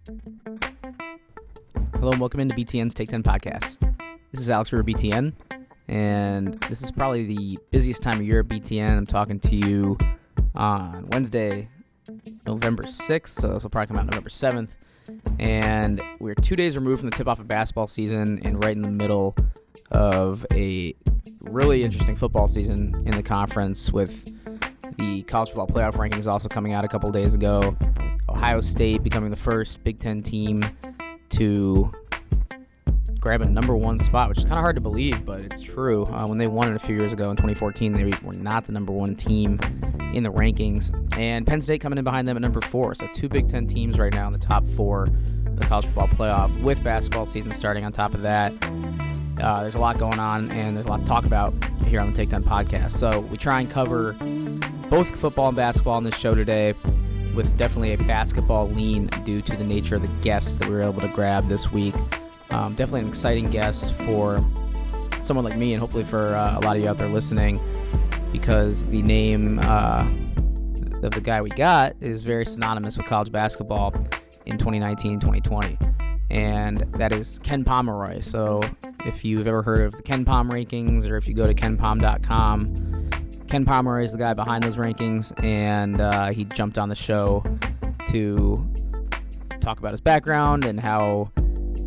Hello and welcome into BTN's Take 10 podcast. This is Alex for BTN, and this is probably the busiest time of year at BTN. I'm talking to you on Wednesday, November 6th, so this will probably come out November 7th. And we're 2 days removed from the tip-off of basketball season and right in the middle of a really interesting football season in the conference, with the college football playoff rankings also coming out a couple days ago. Ohio State becoming the first Big Ten team to grab a number one spot, which is kind of hard to believe, but it's true. When they won it a few years ago in 2014, they were not the number one team in the rankings. And Penn State coming in behind them at number 4. So two Big Ten teams right now in the top 4 of the college football playoff, with basketball season starting on top of that. There's a lot going on, and there's a lot to talk about here on the Take 10 podcast. So we try and cover both football and basketball on this show today, with definitely a basketball lean due to the nature of the guests that we were able to grab this week. Definitely an exciting guest for someone like me, and hopefully for a lot of you out there listening, because the name of the guy we got is very synonymous with college basketball in 2019-2020, and that is Ken Pomeroy. So if you've ever heard of the Ken Pom rankings, or if you go to kenpom.com, Ken Pomeroy is the guy behind those rankings, and he jumped on the show to talk about his background and how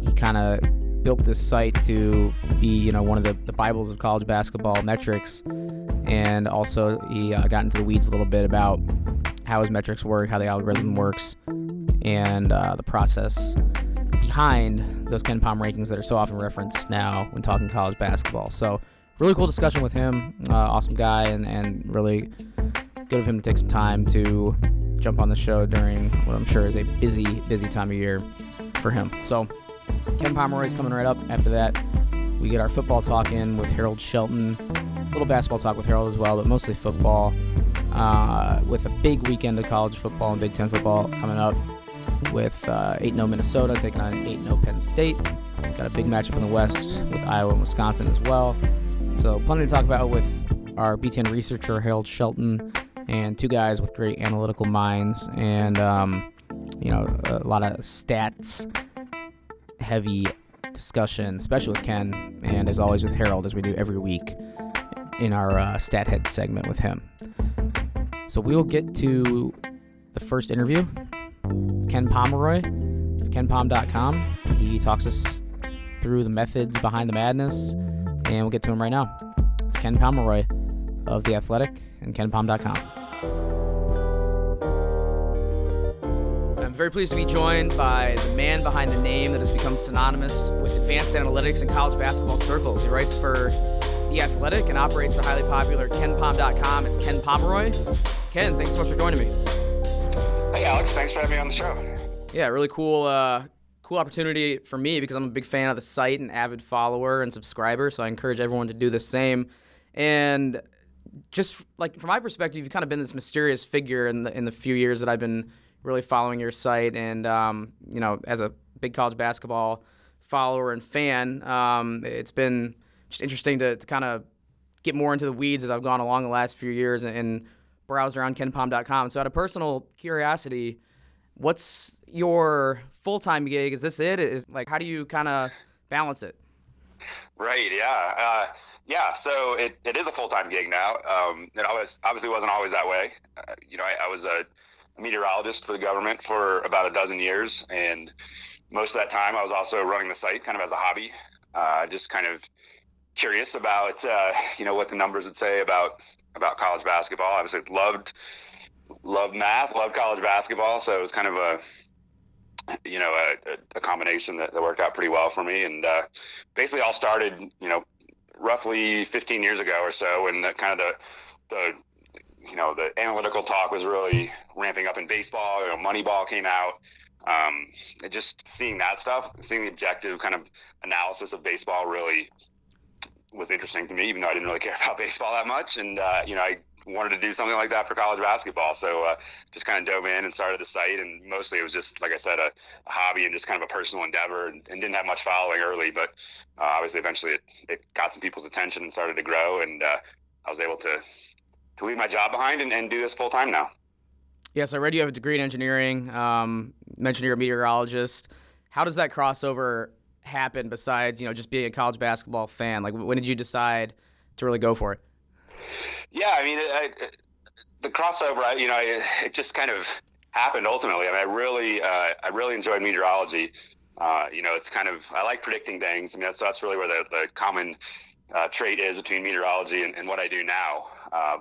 he kind of built this site to be, one of the Bibles of college basketball metrics. And also he got into the weeds a little bit about how his metrics work, how the algorithm works, and the process behind those Ken Pom rankings that are so often referenced now when talking college basketball. So really cool discussion with him. Awesome guy, and really good of him to take some time to jump on the show during what I'm sure is a busy time of year for him. So Ken Pomeroy is coming right up. After that, we get our football talk in with Harold Shelton. A little basketball talk with Harold as well, but mostly football, with a big weekend of college football and Big Ten football coming up, with 8-0 Minnesota taking on 8-0 Penn State. Got a big matchup in the West with Iowa and Wisconsin as well. So plenty to talk about with our BTN researcher, Harold Shelton, and two guys with great analytical minds, and a lot of stats-heavy discussion, especially with Ken, and as always with Harold, as we do every week in our Stat Head segment with him. So we will get to the first interview. Ken Pomeroy of kenpom.com. He talks us through the methods behind the madness, and we'll get to him right now. It's Ken Pomeroy of The Athletic and kenpom.com. I'm very pleased to be joined by the man behind the name that has become synonymous with advanced analytics in college basketball circles. He writes for The Athletic and operates the highly popular kenpom.com. It's Ken Pomeroy. Ken, thanks so much for joining me. Hey, Alex. Thanks for having me on the show. Yeah, really cool opportunity for me, because I'm a big fan of the site and avid follower and subscriber, so I encourage everyone to do the same. And just like from my perspective, you've kind of been this mysterious figure in the few years that I've been really following your site, and as a big college basketball follower and fan, it's been just interesting to kind of get more into the weeds as I've gone along the last few years and browsed around kenpom.com. So out of personal curiosity, what's your full-time gig? Is this it? How do you kind of balance it? Right. Yeah. So it is a full-time gig now. It obviously wasn't always that way. I was a meteorologist for the government for about a dozen years, and most of that time I was also running the site kind of as a hobby, just kind of curious about what the numbers would say about college basketball. Obviously loved math, loved college basketball, so it was kind of a combination that worked out pretty well for me. And basically all started roughly 15 years ago or so, when the analytical talk was really ramping up in baseball. Moneyball came out. Just seeing that stuff, seeing the objective kind of analysis of baseball really was interesting to me, even though I didn't really care about baseball that much. And I wanted to do something like that for college basketball. So just kind of dove in and started the site, and mostly it was just, like I said, a hobby and just kind of a personal endeavor, and didn't have much following early, but obviously eventually it got some people's attention and started to grow, and I was able to leave my job behind and do this full time now. Yes, I read you have a degree in engineering. mentioned you're a meteorologist. How does that crossover happen besides, just being a college basketball fan? Like, when did you decide to really go for it? Yeah, I mean, the crossover, it just kind of happened ultimately. I mean, I really enjoyed meteorology. It's kind of, I like predicting things. I mean, that's really where the common trait is between meteorology and what I do now.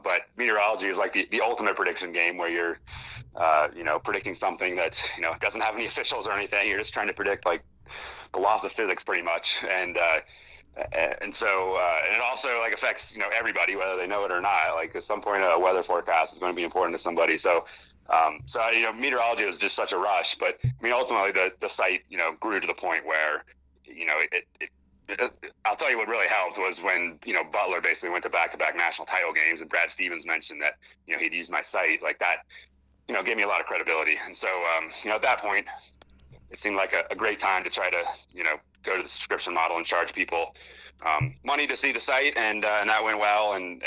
But meteorology is like the ultimate prediction game where you're, predicting something that, doesn't have any officials or anything. You're just trying to predict like the laws of physics pretty much. And so it also like affects, everybody, whether they know it or not. Like at some point a weather forecast is going to be important to somebody. So meteorology was just such a rush, but I mean, ultimately the site, grew to the point where, I'll tell you what really helped was when, Butler basically went to back-to-back national title games, and Brad Stevens mentioned that, he'd use my site like that, gave me a lot of credibility. And so, at that point, it seemed like a great time to try to, go to the subscription model and charge people money to see the site. And that went well. And,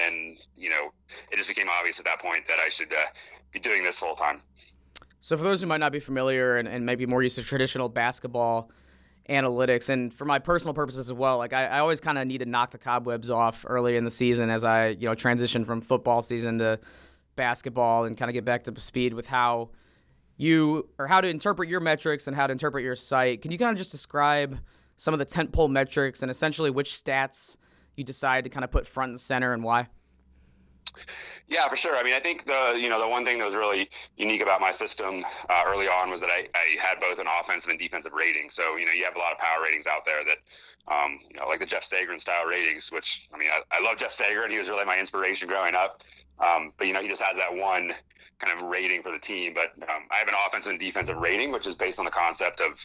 it just became obvious at that point that I should be doing this full time. So for those who might not be familiar and maybe more used to traditional basketball analytics, and for my personal purposes as well, like I always kind of need to knock the cobwebs off early in the season as I, transition from football season to basketball and kind of get back to speed with how to interpret your metrics and how to interpret your site. Can you kind of just describe some of the tentpole metrics and essentially which stats you decide to kind of put front and center and why? Yeah, for sure. I mean, I think the one thing that was really unique about my system early on was that I had both an offensive and defensive rating. So, you have a lot of power ratings out there that, like the Jeff Sagarin style ratings, which, I mean, I love Jeff Sagarin. He was really my inspiration growing up. But, he just has that one kind of rating for the team. But I have an offensive and defensive rating, which is based on the concept of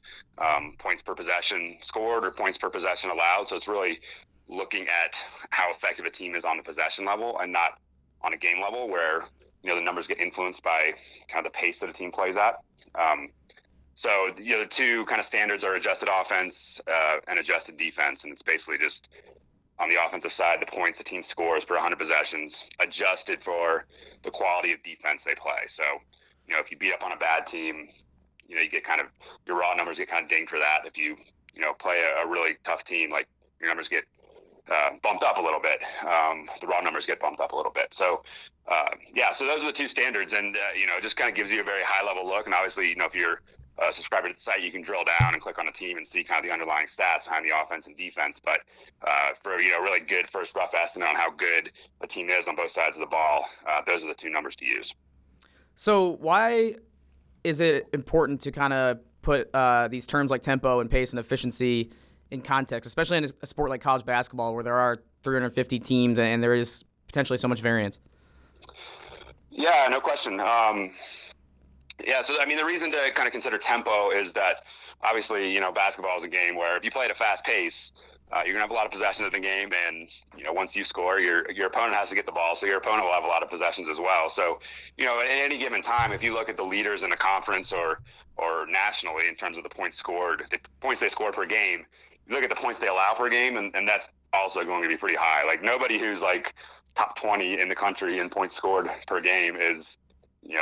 points per possession scored or points per possession allowed. So it's really looking at how effective a team is on the possession level and not on a game level where, the numbers get influenced by kind of the pace that a team plays at. So, the two kind of standards are adjusted offense and adjusted defense. And it's basically just on the offensive side, the points the team scores per 100 possessions adjusted for the quality of defense they play. So, if you beat up on a bad team, you get kind of, your raw numbers get kind of dinged for that. If you, play a really tough team, like your numbers get bumped up a little bit. The raw numbers get bumped up a little bit. So, so those are the two standards. And, it just kind of gives you a very high level look. And obviously, if you're a subscriber to the site, you can drill down and click on a team and see kind of the underlying stats behind the offense and defense. But for, really good first rough estimate on how good a team is on both sides of the ball, those are the two numbers to use. So why is it important to kind of put these terms like tempo and pace and efficiency in context, especially in a sport like college basketball where there are 350 teams and there is potentially so much variance? Yeah, no question. So I mean, the reason to kind of consider tempo is that obviously, basketball is a game where if you play at a fast pace, you're gonna have a lot of possessions in the game, and once you score, your opponent has to get the ball, so your opponent will have a lot of possessions as well. So, at any given time, if you look at the leaders in the conference or nationally in terms of the points scored, the points they score per game, you look at the points they allow per game, and that's also going to be pretty high. Like nobody who's like top 20 in the country in points scored per game is,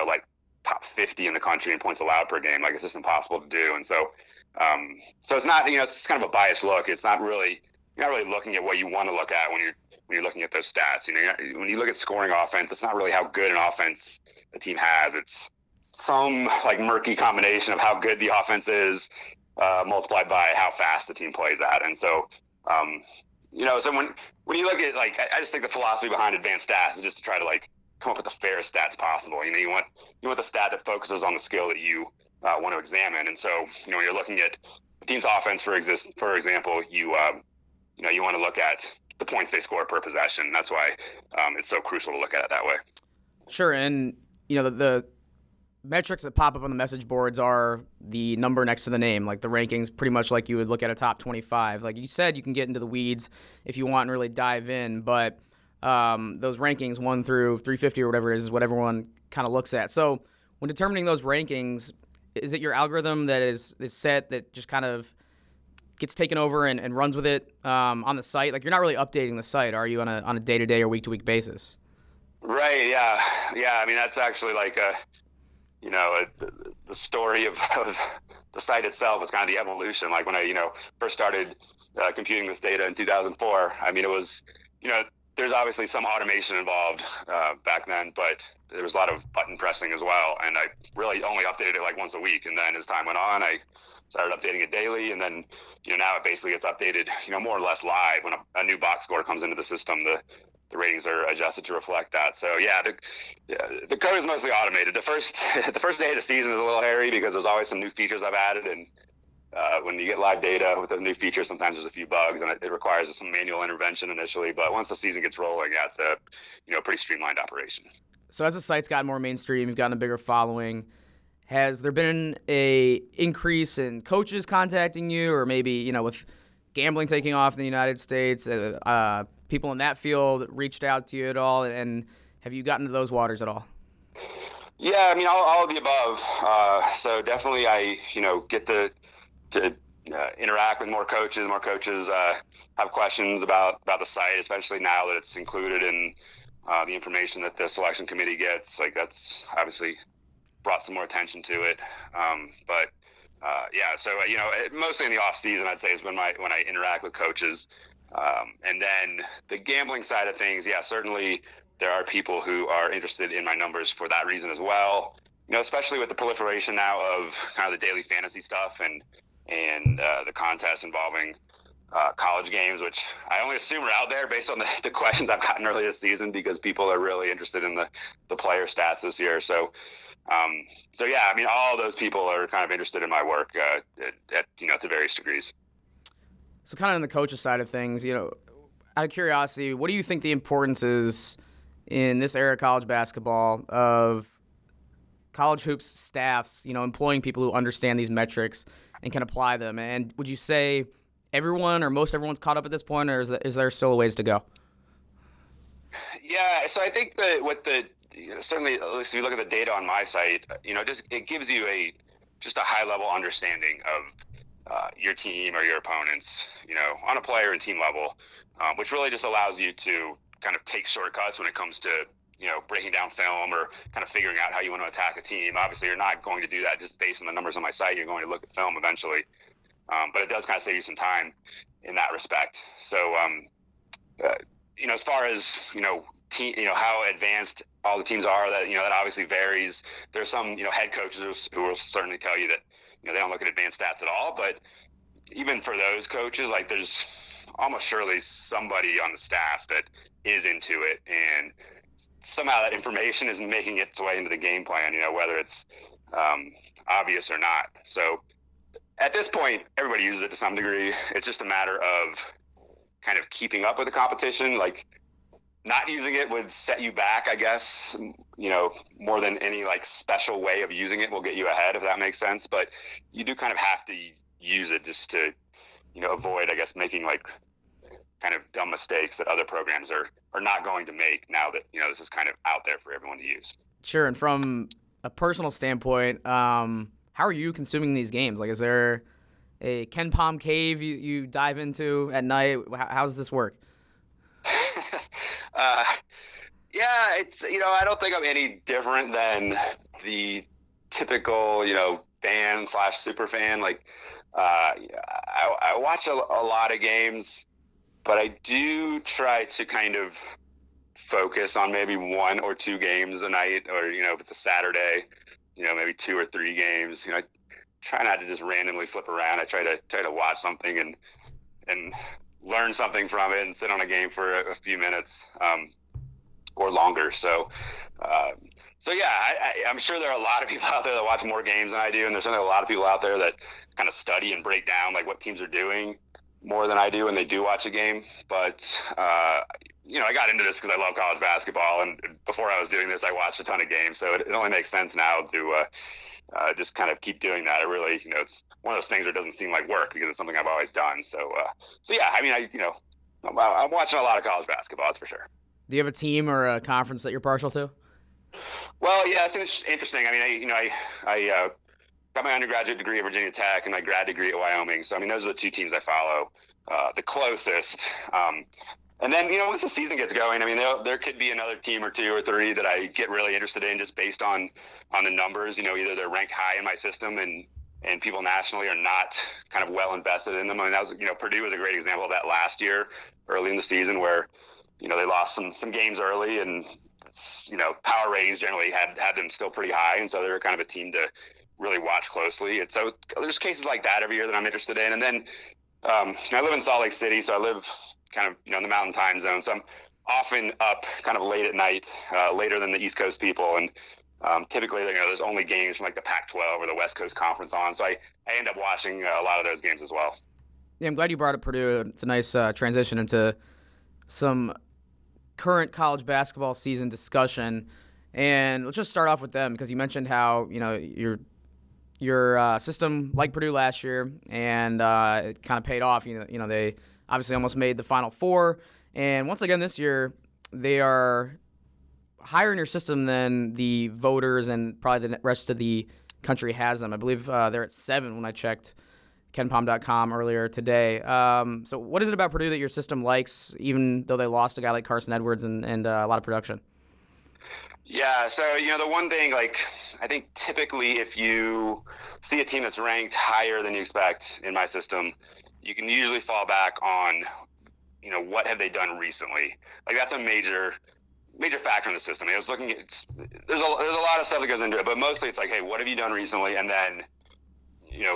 like top 50 in the country in points allowed per game. Like it's just impossible to do. And so, it's not, it's kind of a biased look. It's not really, you're not really looking at what you want to look at when you're looking at those stats. When you look at scoring offense, it's not really how good an offense the team has. It's some like murky combination of how good the offense is, multiplied by how fast the team plays at. And so, so when you look at like, I just think the philosophy behind advanced stats is just to try to like come up with the fairest stats possible. You want the stat that focuses on the skill that you want to examine. And so, when you're looking at the team's offense, for example, you want to look at the points they score per possession. That's why it's so crucial to look at it that way. Sure. And, the metrics that pop up on the message boards are the number next to the name, like the rankings, pretty much like you would look at a top 25. Like you said, you can get into the weeds if you want and really dive in, but those rankings 1 through 350 or whatever is what everyone kind of looks at. So when determining those rankings, is it your algorithm that is set that just kind of gets taken over and runs with it on the site? Like you're not really updating the site, are you, on a day-to-day or week-to-week basis? Right. Yeah. I mean, that's actually like the story of the site itself is kind of the evolution. Like when I, first started computing this data in 2004, I mean, it was, there's obviously some automation involved back then, but there was a lot of button pressing as well. And I really only updated it like once a week. And then as time went on, I started updating it daily. And then, now it basically gets updated, more or less live. When a new box score comes into the system, the ratings are adjusted to reflect that. So the code is mostly automated. The first day of the season is a little hairy because there's always some new features I've added. And when you get live data with a new feature, sometimes there's a few bugs and it requires some manual intervention initially. But once the season gets rolling, it's a pretty streamlined operation. So as the site's gotten more mainstream, you've gotten a bigger following. Has there been a increase in coaches contacting you, or maybe with gambling taking off in the United States, people in that field reached out to you at all, and have you gotten into those waters at all? Yeah, I mean, all of the above. So definitely I, get to interact with more coaches. More coaches have questions about the site, especially now that it's included in the information that the selection committee gets. Like, that's obviously brought some more attention to it. So, mostly in the off season, I'd say is when I interact with coaches. And then the gambling side of things, certainly there are people who are interested in my numbers for that reason as well. Especially with the proliferation now of kind of the daily fantasy stuff and the contests involving college games, which I only assume are out there based on the questions I've gotten early this season, because people are really interested in the player stats this year. So I mean, all those people are kind of interested in my work to various degrees. So kind of on the coach's side of things, out of curiosity, what do you think the importance is in this era of college basketball of college hoops staffs, employing people who understand these metrics and can apply them? And would you say everyone or most everyone's caught up at this point, or is there still a ways to go? Yeah, so I think that certainly, at least if you look at the data on my site, it gives you just a high level understanding of your team or your opponents, on a player and team level, which really just allows you to kind of take shortcuts when it comes to, breaking down film or kind of figuring out how you want to attack a team. Obviously, you're not going to do that just based on the numbers on my site. You're going to look at film eventually, but it does kind of save you some time in that respect. So, as far as, how advanced all the teams are, that obviously varies. There's some, head coaches who will certainly tell you that, they don't look at advanced stats at all. But even for those coaches, like, there's almost surely somebody on the staff that is into it, and somehow that information is making its way into the game plan, whether it's obvious or not. So at this point, everybody uses it to some degree. It's just a matter of kind of keeping up with the competition. Like, not using it would set you back, I guess, more than any like special way of using it will get you ahead, if that makes sense. But you do kind of have to use it just to, avoid, I guess, making like kind of dumb mistakes that other programs are not going to make now that, this is kind of out there for everyone to use. Sure. And from a personal standpoint, how are you consuming these games? Like, is there a Ken Palm cave you dive into at night? How does this work? It's, I don't think I'm any different than the typical, fan / super fan. Like, I watch a lot of games, but I do try to kind of focus on maybe 1 or 2 games a night, or, if it's a Saturday, maybe 2 or 3 games. I try not to just randomly flip around. I try to watch something and learn something from it and sit on a game for a few minutes or longer. So I'm sure there are a lot of people out there that watch more games than I do, and there's certainly a lot of people out there that kind of study and break down like what teams are doing more than I do when they do watch a game. But I got into this because I love college basketball, and before I was doing this, I watched a ton of games, so it only makes sense now to just kind of keep doing that. I really, it's one of those things that doesn't seem like work because it's something I've always done. So I mean, I'm watching a lot of college basketball, that's for sure. Do you have a team or a conference that you're partial to? Well, yeah, it's interesting. I mean, I got my undergraduate degree at Virginia Tech and my grad degree at Wyoming. So, I mean, those are the 2 teams I follow the closest. And then, once the season gets going, I mean, there could be another team or two or three that I get really interested in just based on the numbers. Either they're ranked high in my system and people nationally are not kind of well invested in them. I mean, that was, Purdue was a great example of that last year, early in the season, where, they lost some games early, and, power ratings generally had them still pretty high. And so they're kind of a team to really watch closely. And so there's cases like that every year that I'm interested in. And then I live in Salt Lake City, so I live kind of, in the mountain time zone. So I'm often up kind of late at night, later than the East Coast people. And typically, there's only games from like the Pac-12 or the West Coast Conference on. So I end up watching a lot of those games as well. Yeah, I'm glad you brought up Purdue. It's a nice transition into some current college basketball season discussion. And let's just start off with them, because you mentioned how, your system, like Purdue last year, and it kind of paid off. They obviously almost made the Final Four. And once again this year, they are higher in your system than the voters and probably the rest of the country has them. I believe they're at 7 when I checked KenPom.com earlier today. So what is it about Purdue that your system likes, even though they lost a guy like Carson Edwards and a lot of production? Yeah, so, the one thing, I think typically if you see a team that's ranked higher than you expect in my system, you can usually fall back on, what have they done recently? That's a major factor in the system. I was looking at, there's a lot of stuff that goes into it, but mostly it's hey, what have you done recently? And then,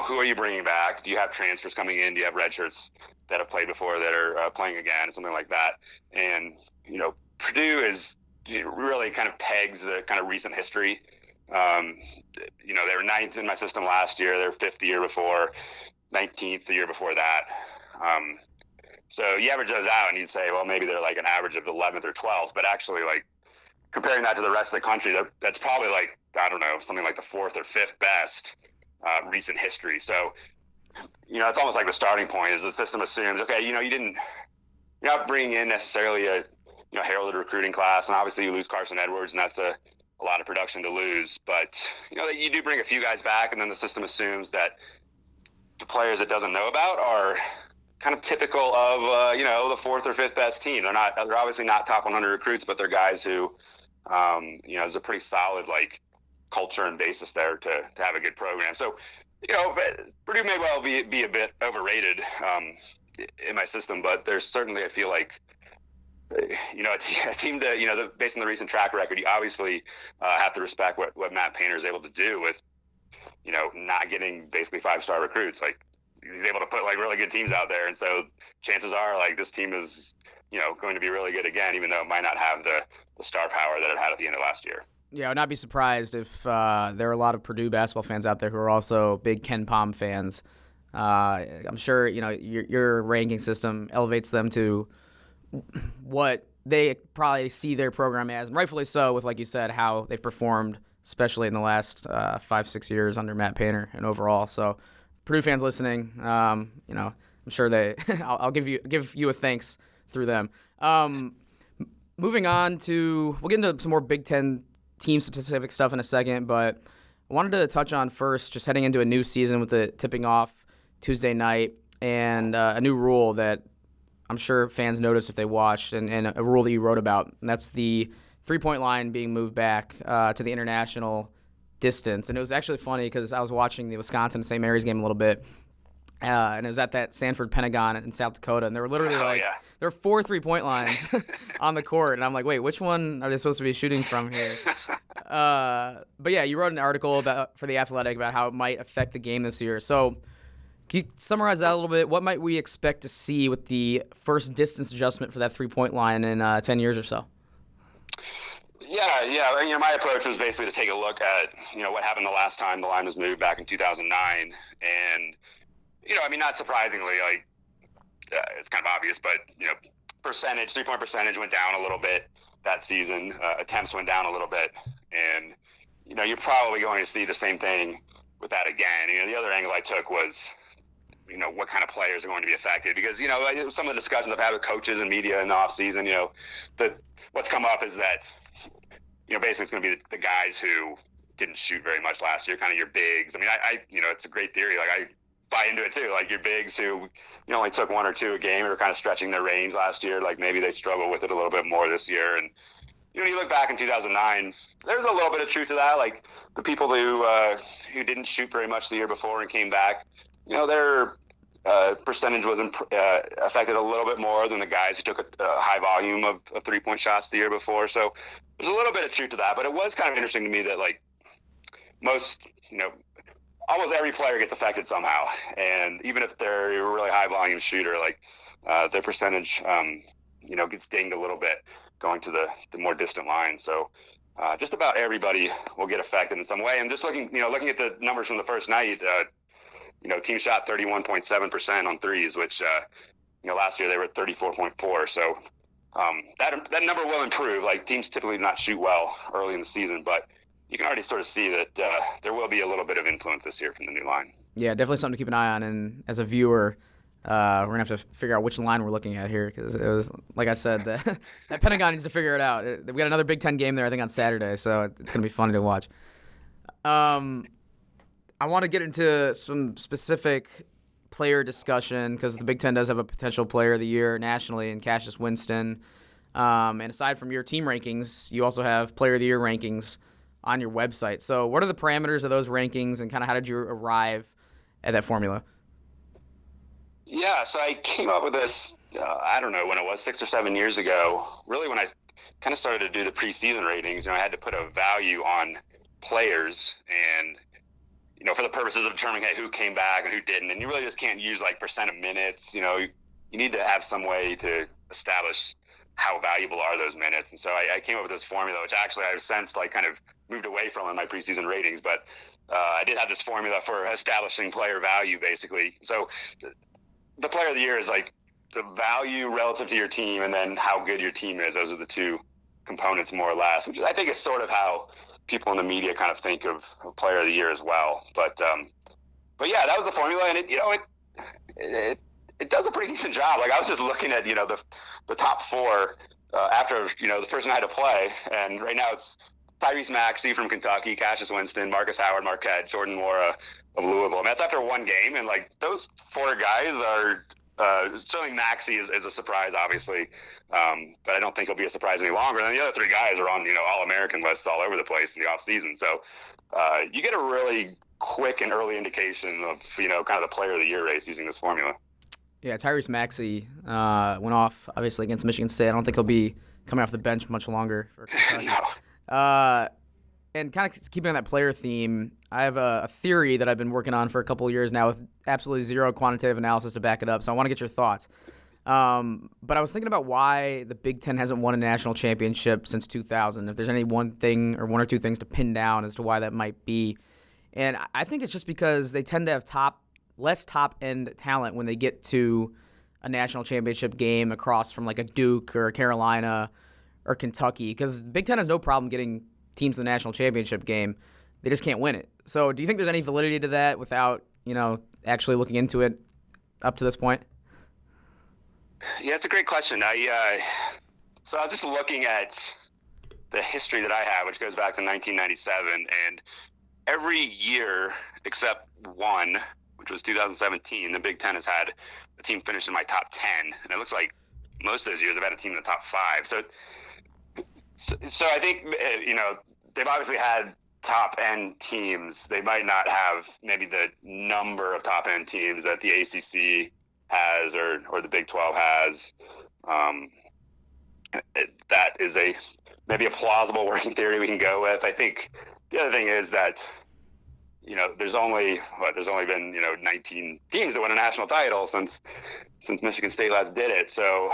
who are you bringing back? Do you have transfers coming in? Do you have redshirts that have played before that are playing again? Something like that. And, Purdue is really kind of pegs the kind of recent history. They were 9th in my system last year. They were 5th the year before, 19th the year before that. So you average those out and you'd say, well, maybe they're an average of 11th or 12th, but actually comparing that to the rest of the country, that's probably I don't know, something like the 4th or 5th best recent history. So, it's almost like the starting point is the system assumes, okay, you're not bringing in necessarily a heralded recruiting class, and obviously you lose Carson Edwards, and that's a lot of production to lose. But that you do bring a few guys back, and then the system assumes that the players it doesn't know about are kind of typical of the 4th or 5th best team. They're obviously not top 100 recruits, but they're guys who there's a pretty solid culture and basis there to have a good program. So Purdue may well be a bit overrated in my system, but there's certainly, I feel a team that, based on the recent track record, you obviously have to respect what Matt Painter is able to do with, not getting basically 5-star recruits. He's able to put really good teams out there. And so chances are this team is, going to be really good again, even though it might not have the star power that it had at the end of last year. Yeah, I would not be surprised if there are a lot of Purdue basketball fans out there who are also big Ken Pom fans. I'm sure, your ranking system elevates them to what they probably see their program as, and rightfully so, with, like you said, how they've performed, especially in the last 5-6 years under Matt Painter and overall. So, Purdue fans listening, I'm sure I'll give you a thanks through them. Moving on to, we'll get into some more Big Ten team-specific stuff in a second, but I wanted to touch on first, just heading into a new season with the tipping off Tuesday night, and a new rule that I'm sure fans noticed if they watched, and a rule that you wrote about, and that's the three-point line being moved back to the international distance. And it was actually funny because I was watching the Wisconsin-St. Mary's game a little bit, and it was at that Sanford Pentagon in South Dakota, and there were literally there were 4 3-point lines on the court, and I'm like, wait, which one are they supposed to be shooting from here? But yeah, you wrote an article for The Athletic about how it might affect the game this year. So can you summarize that a little bit? What might we expect to see with the first distance adjustment for that 3-point line in 10 years or so? Yeah. My approach was basically to take a look at, what happened the last time the line was moved back in 2009. And, not surprisingly, it's kind of obvious, but, 3-point percentage went down a little bit that season. Attempts went down a little bit. And, you're probably going to see the same thing with that again. The other angle I took was, what kind of players are going to be affected, because, some of the discussions I've had with coaches and media in the off season, what's come up is that, basically it's going to be the guys who didn't shoot very much last year, kind of your bigs. I mean, it's a great theory. buy into it too. Like your bigs who only took one or two a game or kind of stretching their range last year. Like maybe they struggle with it a little bit more this year. And you look back in 2009, there's a little bit of truth to that. Like the people who didn't shoot very much the year before and came back, their percentage was affected a little bit more than the guys who took a high volume of 3-point shots the year before. So there's a little bit of truth to that. But it was kind of interesting to me that like most, almost every player gets affected somehow. And even if they're a really high volume shooter, like their percentage, gets dinged a little bit going to the more distant line. So just about everybody will get affected in some way. And just looking at the numbers from the first night, team shot 31.7% on threes, which, last year they were at 34.4. So that number will improve. Like teams typically do not shoot well early in the season, but you can already sort of see that there will be a little bit of influence this year from the new line. Yeah, definitely something to keep an eye on. And as a viewer, we're going to have to figure out which line we're looking at here because it was, like I said, that Pentagon needs to figure it out. We got another Big Ten game there, I think, on Saturday, so it's going to be fun to watch. I want to get into some specific player discussion because the Big Ten does have a potential player of the year nationally in Cassius Winston. And aside from your team rankings, you also have player of the year rankings on your website. So what are the parameters of those rankings and kind of how did you arrive at that formula? Yeah, so I came up with this, I don't know when it was, 6 or 7 years ago. Really when I kind of started to do the preseason ratings, I had to put a value on players and, for the purposes of determining who came back and who didn't. And you really just can't use like percent of minutes. You need to have some way to establish how valuable are those minutes. And so I came up with this formula, which actually I've since like kind of moved away from in my preseason ratings, but I did have this formula for establishing player value basically. So the player of the year is like the value relative to your team and then how good your team is. Those are the two components more or less, which I think is sort of how people in the media kind of think of player of the year as well. But yeah, that was the formula. And it does a pretty decent job. Like I was just looking at, the top four after, the first night of play. And right now it's Tyrese Maxey from Kentucky, Cassius Winston, Marcus Howard, Marquette, Jordan Mora of Louisville. And that's after one game. And like those four guys are certainly Maxey is a surprise, obviously. But I don't think he'll be a surprise any longer. And the other three guys are on, All-American lists all over the place in the offseason. So you get a really quick and early indication of, kind of the player of the year race using this formula. Yeah, Tyrese Maxey went off, obviously, against Michigan State. I don't think he'll be coming off the bench much longer. For No. And kind of keeping on that player theme, I have a theory that I've been working on for a couple of years now with absolutely zero quantitative analysis to back it up. So I want to get your thoughts. But I was thinking about why the Big Ten hasn't won a national championship since 2000. If there's any one thing or one or two things to pin down as to why that might be. And I think it's just because they tend to have less top-end talent when they get to a national championship game across from like a Duke or a Carolina or Kentucky. Because Big Ten has no problem getting teams to the national championship game. They just can't win it. So do you think there's any validity to that without, actually looking into it up to this point? Yeah, it's a great question. So I was just looking at the history that I have, which goes back to 1997, and every year except one, which was 2017, the Big Ten has had a team finish in my top 10, and it looks like most of those years they've had a team in the top 5. So I think, they've obviously had top-end teams. They might not have maybe the number of top-end teams that the ACC has or the Big 12 has. That is maybe a plausible working theory we can go with. I think the other thing is that, there's only been, 19 teams that won a national title since Michigan State last did it. So,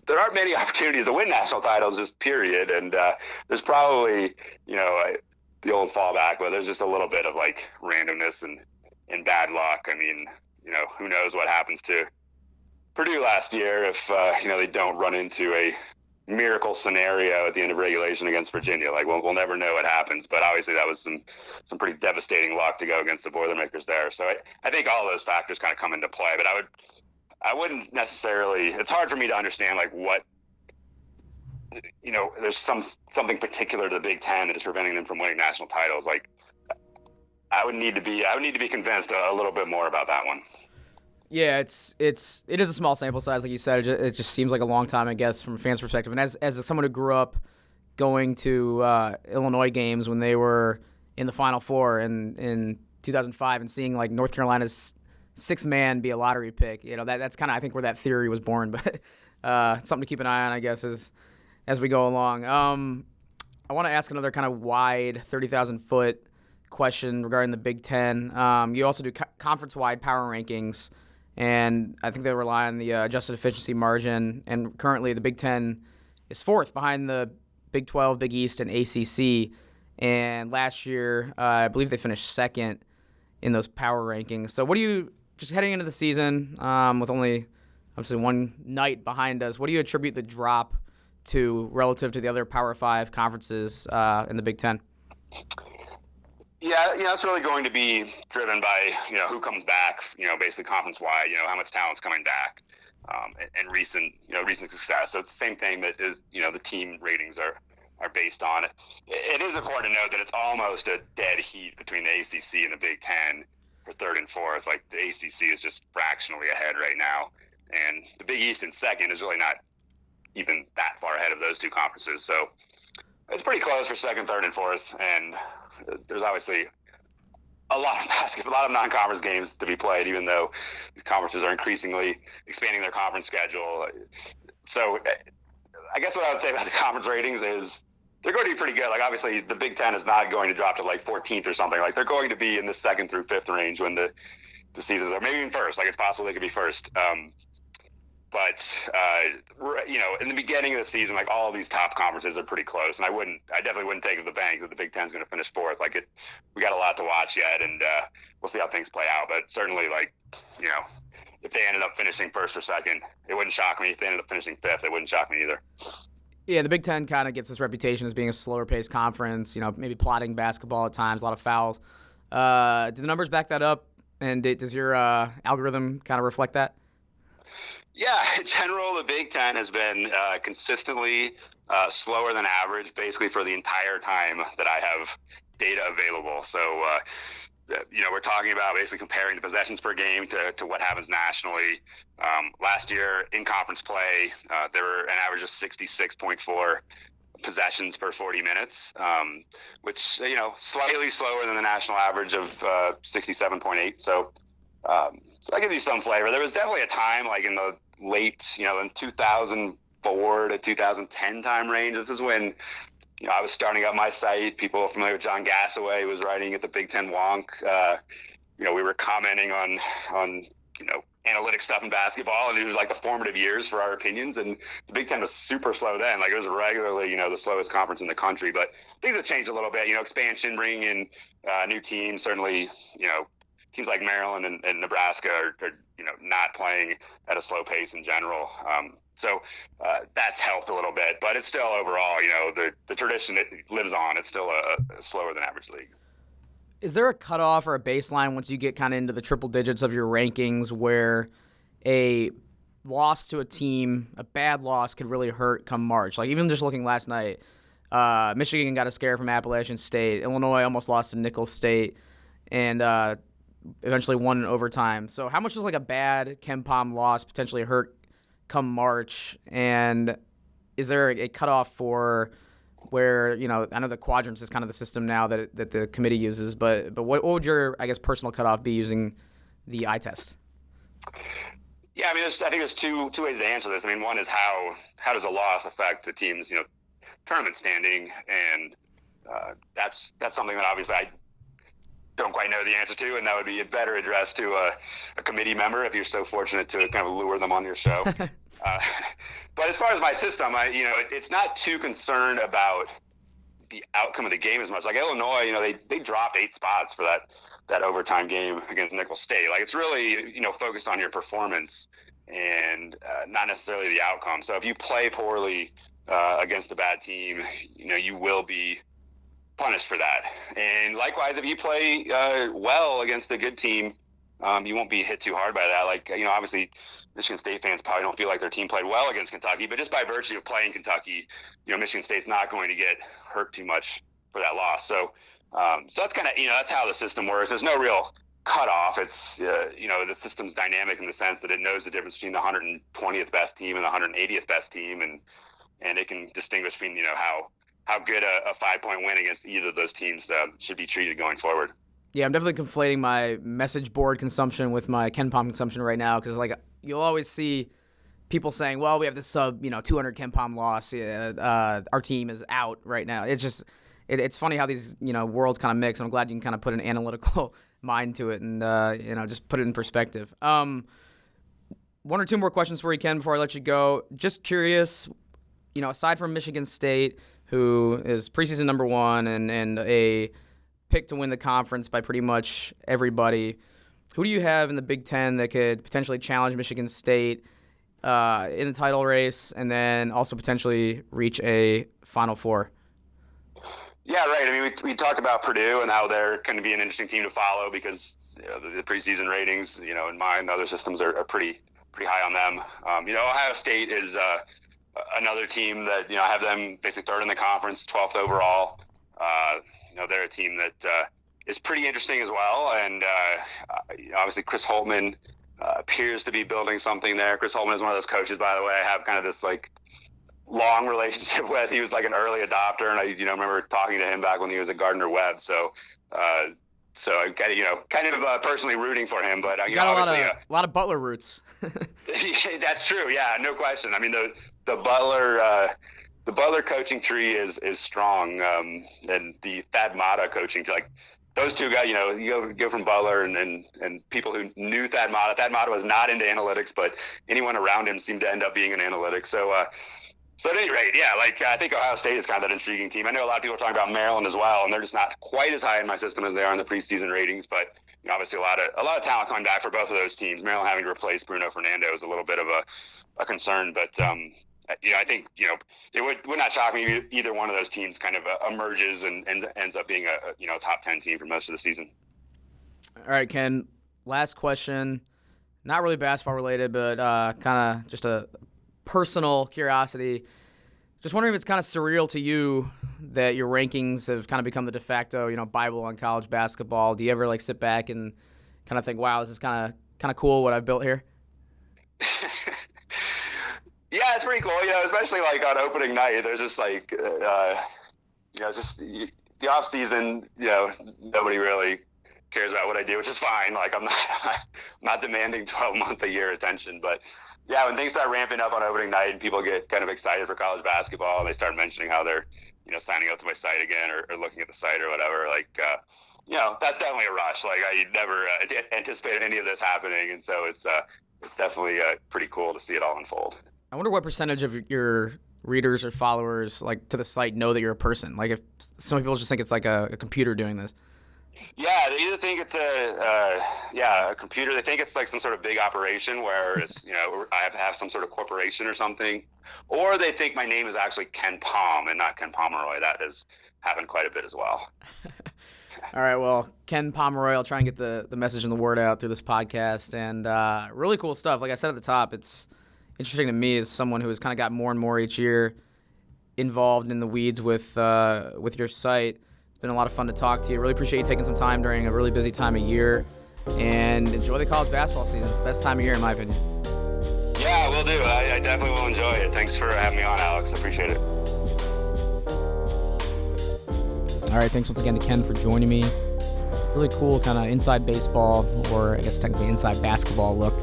there aren't many opportunities to win national titles, just period. And there's probably, the old fallback, but there's just a little bit of like randomness and bad luck. I mean, who knows what happens to Purdue last year if, they don't run into a miracle scenario at the end of regulation against Virginia. Like we'll never know what happens, but obviously that was some pretty devastating luck to go against the Boilermakers there. So I think all those factors kind of come into play, but I wouldn't necessarily, it's hard for me to understand like what, there's something particular to the Big Ten that is preventing them from winning national titles. Like I would need to be convinced a little bit more about that one. Yeah, it is a small sample size, like you said. It just seems like a long time, I guess, from a fan's perspective. And as someone who grew up going to Illinois games when they were in the Final Four in 2005 and seeing like North Carolina's sixth man be a lottery pick, that's kind of, I think, where that theory was born. But something to keep an eye on, I guess, as we go along. I want to ask another kind of wide 30,000-foot question regarding the Big Ten. You also do conference-wide power rankings, and I think they rely on the adjusted efficiency margin. And currently, the Big Ten is fourth behind the Big 12, Big East, and ACC. And last year, I believe they finished second in those power rankings. So what do you, just heading into the season with only obviously one night behind us, what do you attribute the drop to relative to the other Power 5 conferences in the Big Ten? Yeah, it's really going to be driven by, who comes back, basically conference-wide, how much talent's coming back, and recent success. So it's the same thing that is, the team ratings are based on. It is important to note that it's almost a dead heat between the ACC and the Big Ten for third and fourth. Like, the ACC is just fractionally ahead right now, and the Big East in second is really not even that far ahead of those two conferences. So it's pretty close for second, third, and fourth, and there's obviously a lot of basketball, a lot of non-conference games to be played, even though these conferences are increasingly expanding their conference schedule. So I guess what I would say about the conference ratings is they're going to be pretty good. Like, obviously, the Big Ten is not going to drop to like 14th or something. Like, they're going to be in the second through fifth range when the seasons are, maybe even first. Like, it's possible they could be first. But in the beginning of the season, like, all these top conferences are pretty close, and I definitely wouldn't take it to the bank that the Big Ten's going to finish fourth. Like, we got a lot to watch yet, and we'll see how things play out. But certainly, like, if they ended up finishing first or second, it wouldn't shock me. If they ended up finishing fifth, it wouldn't shock me either. Yeah, the Big Ten kind of gets this reputation as being a slower-paced conference, maybe plotting basketball at times, a lot of fouls. Do the numbers back that up, and does your algorithm kind of reflect that? Yeah, in general, the Big Ten has been consistently slower than average, basically for the entire time that I have data available. So, we're talking about basically comparing the possessions per game to what happens nationally. Last year in conference play, there were an average of 66.4 possessions per 40 minutes, which, slightly slower than the national average of 67.8. So I give you some flavor. There was definitely a time, like in the late, in 2004 to 2010 time range. This is when, I was starting up my site. People familiar with John Gassaway was writing at the Big Ten Wonk. We were commenting on analytic stuff in basketball, and these were like the formative years for our opinions. And the Big Ten was super slow then. Like, it was regularly, the slowest conference in the country. But things have changed a little bit. Expansion, bringing in new teams, certainly, teams like Maryland and Nebraska are not playing at a slow pace in general. So that's helped a little bit, but it's still overall, the tradition, it lives on. It's still a slower than average league. Is there a cutoff or a baseline once you get kind of into the triple digits of your rankings where a loss to a team, a bad loss, could really hurt come March? Like, even just looking last night, Michigan got a scare from Appalachian State. Illinois almost lost to Nicholls State, and eventually won in overtime. So how much does like a bad KenPom loss potentially hurt come March? And is there a cutoff for where, I know the quadrants is kind of the system now that the committee uses, but what would your, I guess, personal cutoff be using the eye test? Yeah, I think there's two ways to answer this. One is how does a loss affect the team's, tournament standing? And that's something that obviously I don't quite know the answer to, and that would be better addressed to a committee member if you're so fortunate to kind of lure them on your show. But as far as my system, it's not too concerned about the outcome of the game as much. Like Illinois, they dropped 8 spots for that overtime game against Nicholls State. Like, it's really, focused on your performance and not necessarily the outcome. So if you play poorly against a bad team, you will be punished for that. And likewise, if you play well against a good team, you won't be hit too hard by that. Like, obviously Michigan State fans probably don't feel like their team played well against Kentucky, but just by virtue of playing Kentucky, Michigan State's not going to get hurt too much for that loss. So So that's kind of, that's how the system works. There's no real cutoff. It's, the system's dynamic in the sense that it knows the difference between the 120th best team and the 180th best team. And it can distinguish between, how good a 5-point win against either of those teams should be treated going forward. Yeah, I'm definitely conflating my message board consumption with my KenPom consumption right now, because you'll always see people saying, well, we have this sub 200 KenPom loss. Our team is out right now. It's just it's funny how these worlds kind of mix. And I'm glad you can kind of put an analytical mind to it and just put it in perspective. One or two more questions for you, Ken, before I let you go. Just curious, aside from Michigan State, who is preseason number 1 and a pick to win the conference by pretty much everybody, who do you have in the Big Ten that could potentially challenge Michigan State in the title race and then also potentially reach a Final Four? Yeah, right. I mean, we talked about Purdue and how they're going to be an interesting team to follow because the preseason ratings, in mine, the other systems are pretty high on them. Ohio State is another team that I have them basically 3rd in the conference, 12th overall. They're a team that is pretty interesting as well, and obviously Chris Holtmann appears to be building something there. Chris Holtmann is one of those coaches, by the way, I have kind of this long relationship with. He was an early adopter, and I remember talking to him back when he was at Gardner-Webb. So I kind of personally rooting for him. But you got obviously a lot of Butler roots. That's true. Yeah, no question. I mean, the Butler coaching tree is strong, and the Thad Matta coaching tree, those two guys, you go from Butler and people who knew Thad Matta. Thad Matta was not into analytics, but anyone around him seemed to end up being an analytic. So at any rate, yeah, I think Ohio State is kind of that intriguing team. I know a lot of people are talking about Maryland as well, and they're just not quite as high in my system as they are in the preseason ratings. But obviously a lot of talent coming back for both of those teams. Maryland having to replace Bruno Fernando is a little bit of a concern, but I think it would not shock me either one of those teams kind of emerges and ends up being a top 10 team for most of the season. All right, Ken. Last question, not really basketball related, but kind of just a personal curiosity. Just wondering if it's kind of surreal to you that your rankings have kind of become the de facto, Bible on college basketball. Do you ever sit back and kind of think, wow, this is kind of cool what I've built here? Yeah, it's pretty cool. Especially on opening night, there's just just the off season. Nobody really cares about what I do, which is fine. I'm not demanding 12-month a year attention, but yeah, when things start ramping up on opening night and people get kind of excited for college basketball and they start mentioning how they're signing up to my site again or looking at the site or whatever, that's definitely a rush. I never anticipated any of this happening, and so it's definitely pretty cool to see it all unfold. I wonder what percentage of your readers or followers to the site know that you're a person. If some people just think it's a computer doing this. Yeah, they either think it's a computer. They think it's some sort of big operation where it's I have to have some sort of corporation or something, or they think my name is actually Ken Pom and not Ken Pomeroy. That has happened quite a bit as well. All right, well, Ken Pomeroy, I'll try and get the message and the word out through this podcast, and really cool stuff. Like I said at the top, it's interesting to me as someone who has kind of got more and more each year involved in the weeds with your site. It's been a lot of fun to talk to you. Really appreciate you taking some time during a really busy time of year, and enjoy the college basketball season. It's the best time of year in my opinion. Yeah, will do. I definitely will enjoy it. Thanks for having me on, Alex. I appreciate it. All right, thanks once again to Ken for joining me. Really cool kind of inside baseball, or I guess technically inside basketball look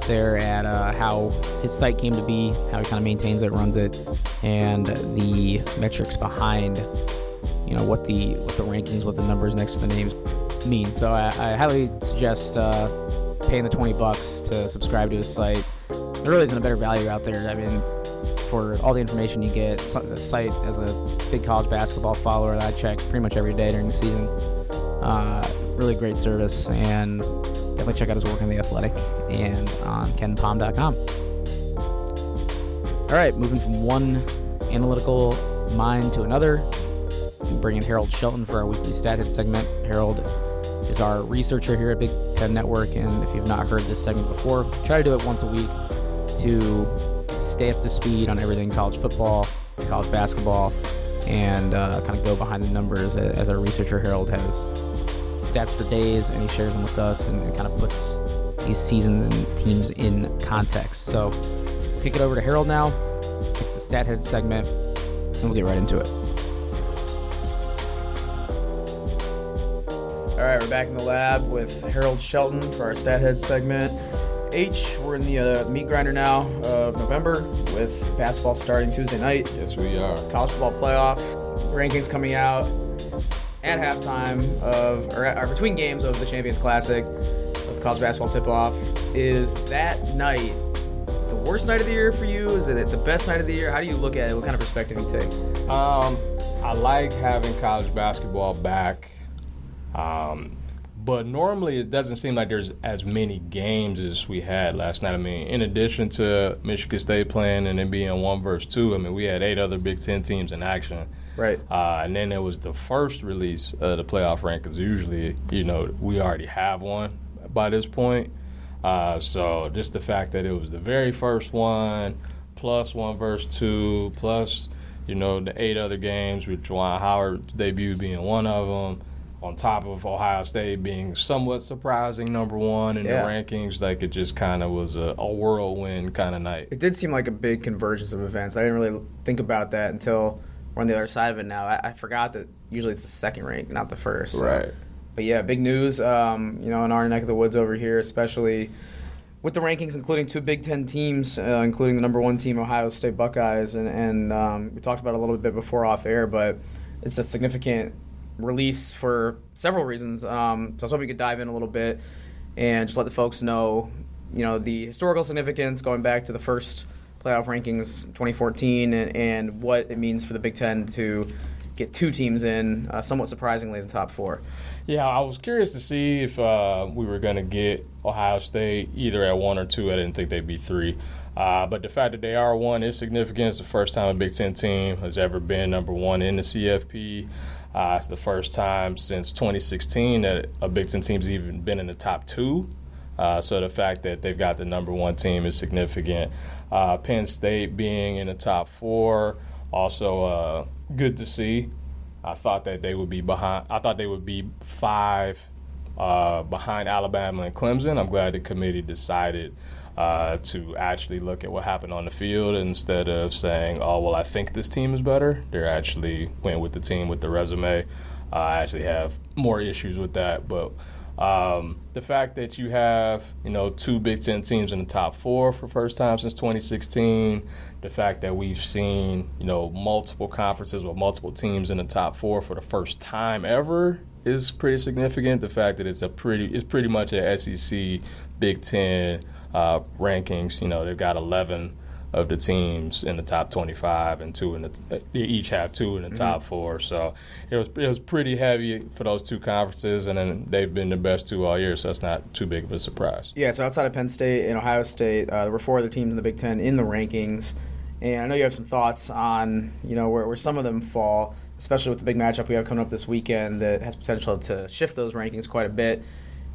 there at how his site came to be, how he kind of maintains it, runs it, and the metrics behind what the rankings, what the numbers next to the names mean. So I highly suggest paying the $20 to subscribe to his site. There really isn't a better value out there. I mean, for all the information you get, the site as a big college basketball follower that I check pretty much every day during the season. Really great service, and definitely check out his work on The Athletic and on kenpom.com. All right, moving from one analytical mind to another, we bring in Harold Shelton for our weekly stat hit segment. Harold is our researcher here at Big Ten Network, and if you've not heard this segment before, try to do it once a week to stay up to speed on everything college football, college basketball, and kind of go behind the numbers as our researcher Harold has stats for days, and he shares them with us and kind of puts these seasons and teams in context. So we'll kick it over to Harold now. It's the Stat Head segment, and we'll get right into it. All right, we're back in the lab with Harold Shelton for our Stat Head segment. We're in the meat grinder now of November with basketball starting Tuesday night. Yes, we are. College football playoff rankings coming out at halftime or between games of the Champions Classic of college basketball tip-off. Is that night the worst night of the year for you? Is it the best night of the year? How do you look at it? What kind of perspective do you take? I like having college basketball back, but normally it doesn't seem like there's as many games as we had last night. I mean, in addition to Michigan State playing and then being 1 versus 2, I mean, we had 8 other Big Ten teams in action. Right. And then there was the first release of the playoff rankings. Usually, we already have one by this point. So just the fact that it was the very first one, plus 1 versus 2, plus, the 8 other games with Juwan Howard's debut being one of them, on top of Ohio State being somewhat surprising number 1 in the rankings. Like, it just kind of was a whirlwind kind of night. It did seem like a big convergence of events. I didn't really think about that until we're on the other side of it now. I forgot that usually it's the second rank, not the first. Right. But yeah, big news, in our neck of the woods over here, especially with the rankings, including 2 Big Ten teams, including the number 1 team, Ohio State Buckeyes. And we talked about it a little bit before off air, but it's a significant release for several reasons. So I was hoping we could dive in a little bit and just let the folks know, the historical significance going back to the first playoff rankings 2014 and what it means for the Big Ten to get 2 teams in, somewhat surprisingly, the top 4. Yeah, I was curious to see if we were going to get Ohio State either at 1 or 2. I didn't think they'd be 3. But the fact that they are 1 is significant. It's the first time a Big Ten team has ever been number 1 in the CFP. It's the first time since 2016 that a Big Ten team's even been in the top 2. So the fact that they've got the number 1 team is significant. Penn State being in the top 4, also good to see. I thought that they would be behind. I thought they would be 5 behind Alabama and Clemson. I'm glad the committee decided to actually look at what happened on the field instead of saying, "Oh, well, I think this team is better." They actually went with the team with the resume. I actually have more issues with that, but the fact that you have 2 Big Ten teams in the top 4 for the first time since 2016, the fact that we've seen multiple conferences with multiple teams in the top 4 for the first time ever is pretty significant. The fact that it's pretty much an SEC Big Ten rankings. They've got 11 of the teams in the top 25 and they each have 2 in the top 4. So it was pretty heavy for those 2 conferences, and then they've been the best 2 all year, so it's not too big of a surprise. Yeah, so outside of Penn State and Ohio State, there were 4 other teams in the Big Ten in the rankings, and I know you have some thoughts on where some of them fall, especially with the big matchup we have coming up this weekend that has potential to shift those rankings quite a bit,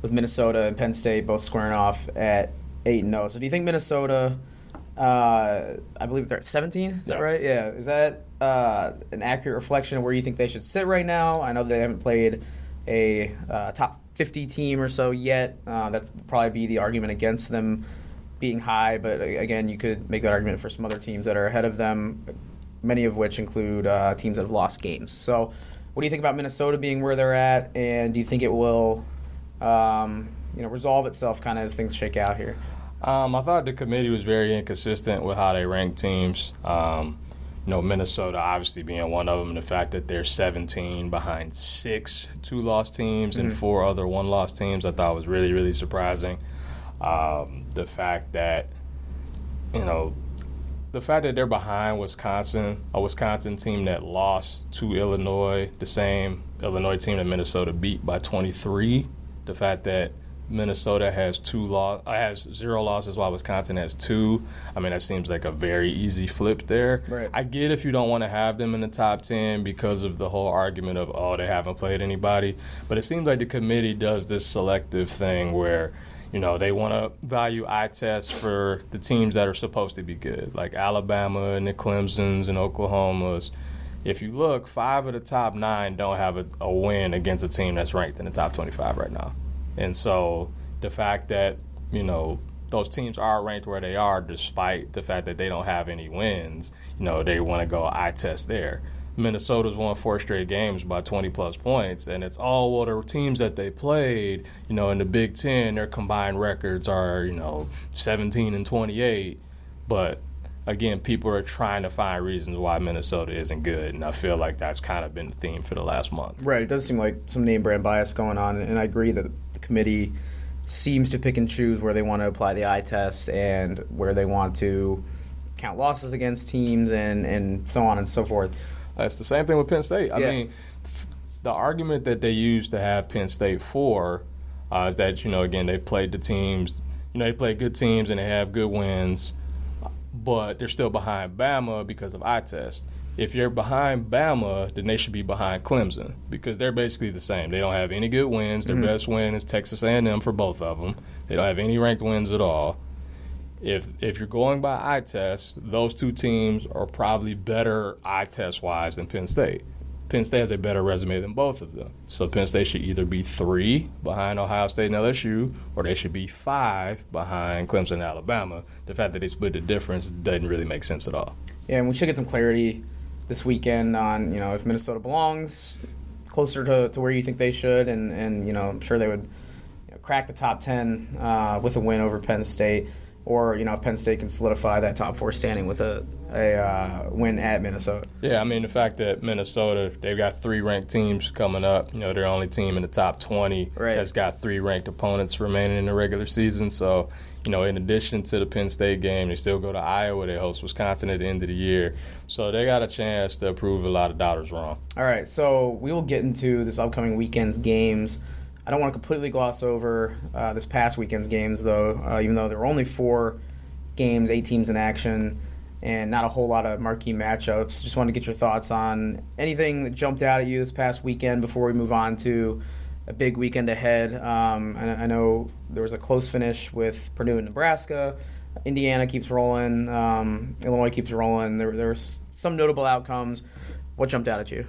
with Minnesota and Penn State both squaring off at 8-0. So do you think Minnesota, I believe they're at 17, is that right? Yeah. Is that an accurate reflection of where you think they should sit right now? I know they haven't played a top 50 team or so yet. That would probably be the argument against them being high, but again, you could make that argument for some other teams that are ahead of them, many of which include teams that have lost games. So what do you think about Minnesota being where they're at, and do you think it will resolve itself kind of as things shake out here? I thought the committee was very inconsistent with how they rank teams. Minnesota obviously being one of them, and the fact that they're 17 behind 6 2-loss teams and 4 other 1-loss teams, I thought was really, really surprising. The fact that they're behind Wisconsin, a Wisconsin team that lost to Illinois, the same Illinois team that Minnesota beat by 23. The fact that Minnesota has 0 losses while Wisconsin has 2. I mean, that seems like a very easy flip there. Right. I get if you don't want to have them in the top 10 because of the whole argument of, they haven't played anybody. But it seems like the committee does this selective thing where, they want to value eye tests for the teams that are supposed to be good, like Alabama and the Clemsons and Oklahomas. If you look, 5 of the top 9 don't have a win against a team that's ranked in the top 25 right now. And so the fact that, those teams are ranked where they are despite the fact that they don't have any wins, they want to go eye test there. Minnesota's won 4 straight games by 20-plus points, and it's the teams that they played, in the Big Ten, their combined records are, 17 and 28. But, again, people are trying to find reasons why Minnesota isn't good, and I feel like that's kind of been the theme for the last month. Right. It does seem like some name-brand bias going on, and I agree that the committee seems to pick and choose where they want to apply the eye test and where they want to count losses against teams and so on and so forth. It's the same thing with Penn State. I mean, the argument that they use to have Penn State for is that, again, they've played the teams, they play good teams and they have good wins, but they're still behind Bama because of eye test. If you're behind Bama, then they should be behind Clemson because they're basically the same. They don't have any good wins. Their best win is Texas A&M for both of them. They don't have any ranked wins at all. If you're going by eye test, those two teams are probably better eye test-wise than Penn State. Penn State has a better resume than both of them. So Penn State should either be 3 behind Ohio State and LSU, or they should be 5 behind Clemson and Alabama. The fact that they split the difference doesn't really make sense at all. Yeah, and we should get some clarity this weekend on, if Minnesota belongs closer to where you think they should, and I'm sure they would crack the top 10 with a win over Penn State, or if Penn State can solidify that top 4 standing with a win at Minnesota. Yeah, I mean, the fact that Minnesota, they've got 3 ranked teams coming up. They're the only team in the top 20 that's got 3 ranked opponents remaining in the regular season. So, in addition to the Penn State game, they still go to Iowa. They host Wisconsin at the end of the year. So they got a chance to prove a lot of doubters wrong. All right, so we will get into this upcoming weekend's games. I don't want to completely gloss over this past weekend's games, though, even though there were only 4 games, 8 teams in action, and not a whole lot of marquee matchups. Just wanted to get your thoughts on anything that jumped out at you this past weekend before we move on to a big weekend ahead. I know there was a close finish with Purdue and Nebraska. Indiana keeps rolling. Illinois keeps rolling. There were some notable outcomes. What jumped out at you?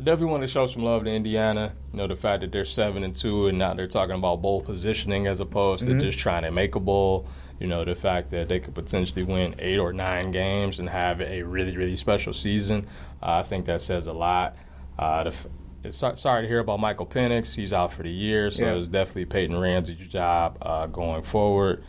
Definitely want to show some love to Indiana. The fact that they're 7-2 and now they're talking about bowl positioning as opposed to just trying to make a bowl. The fact that they could potentially win 8 or 9 games and have a really, really special season. I think that says a lot. Sorry to hear about Michael Penix. He's out for the year, so it's definitely Peyton Ramsey's job going forward.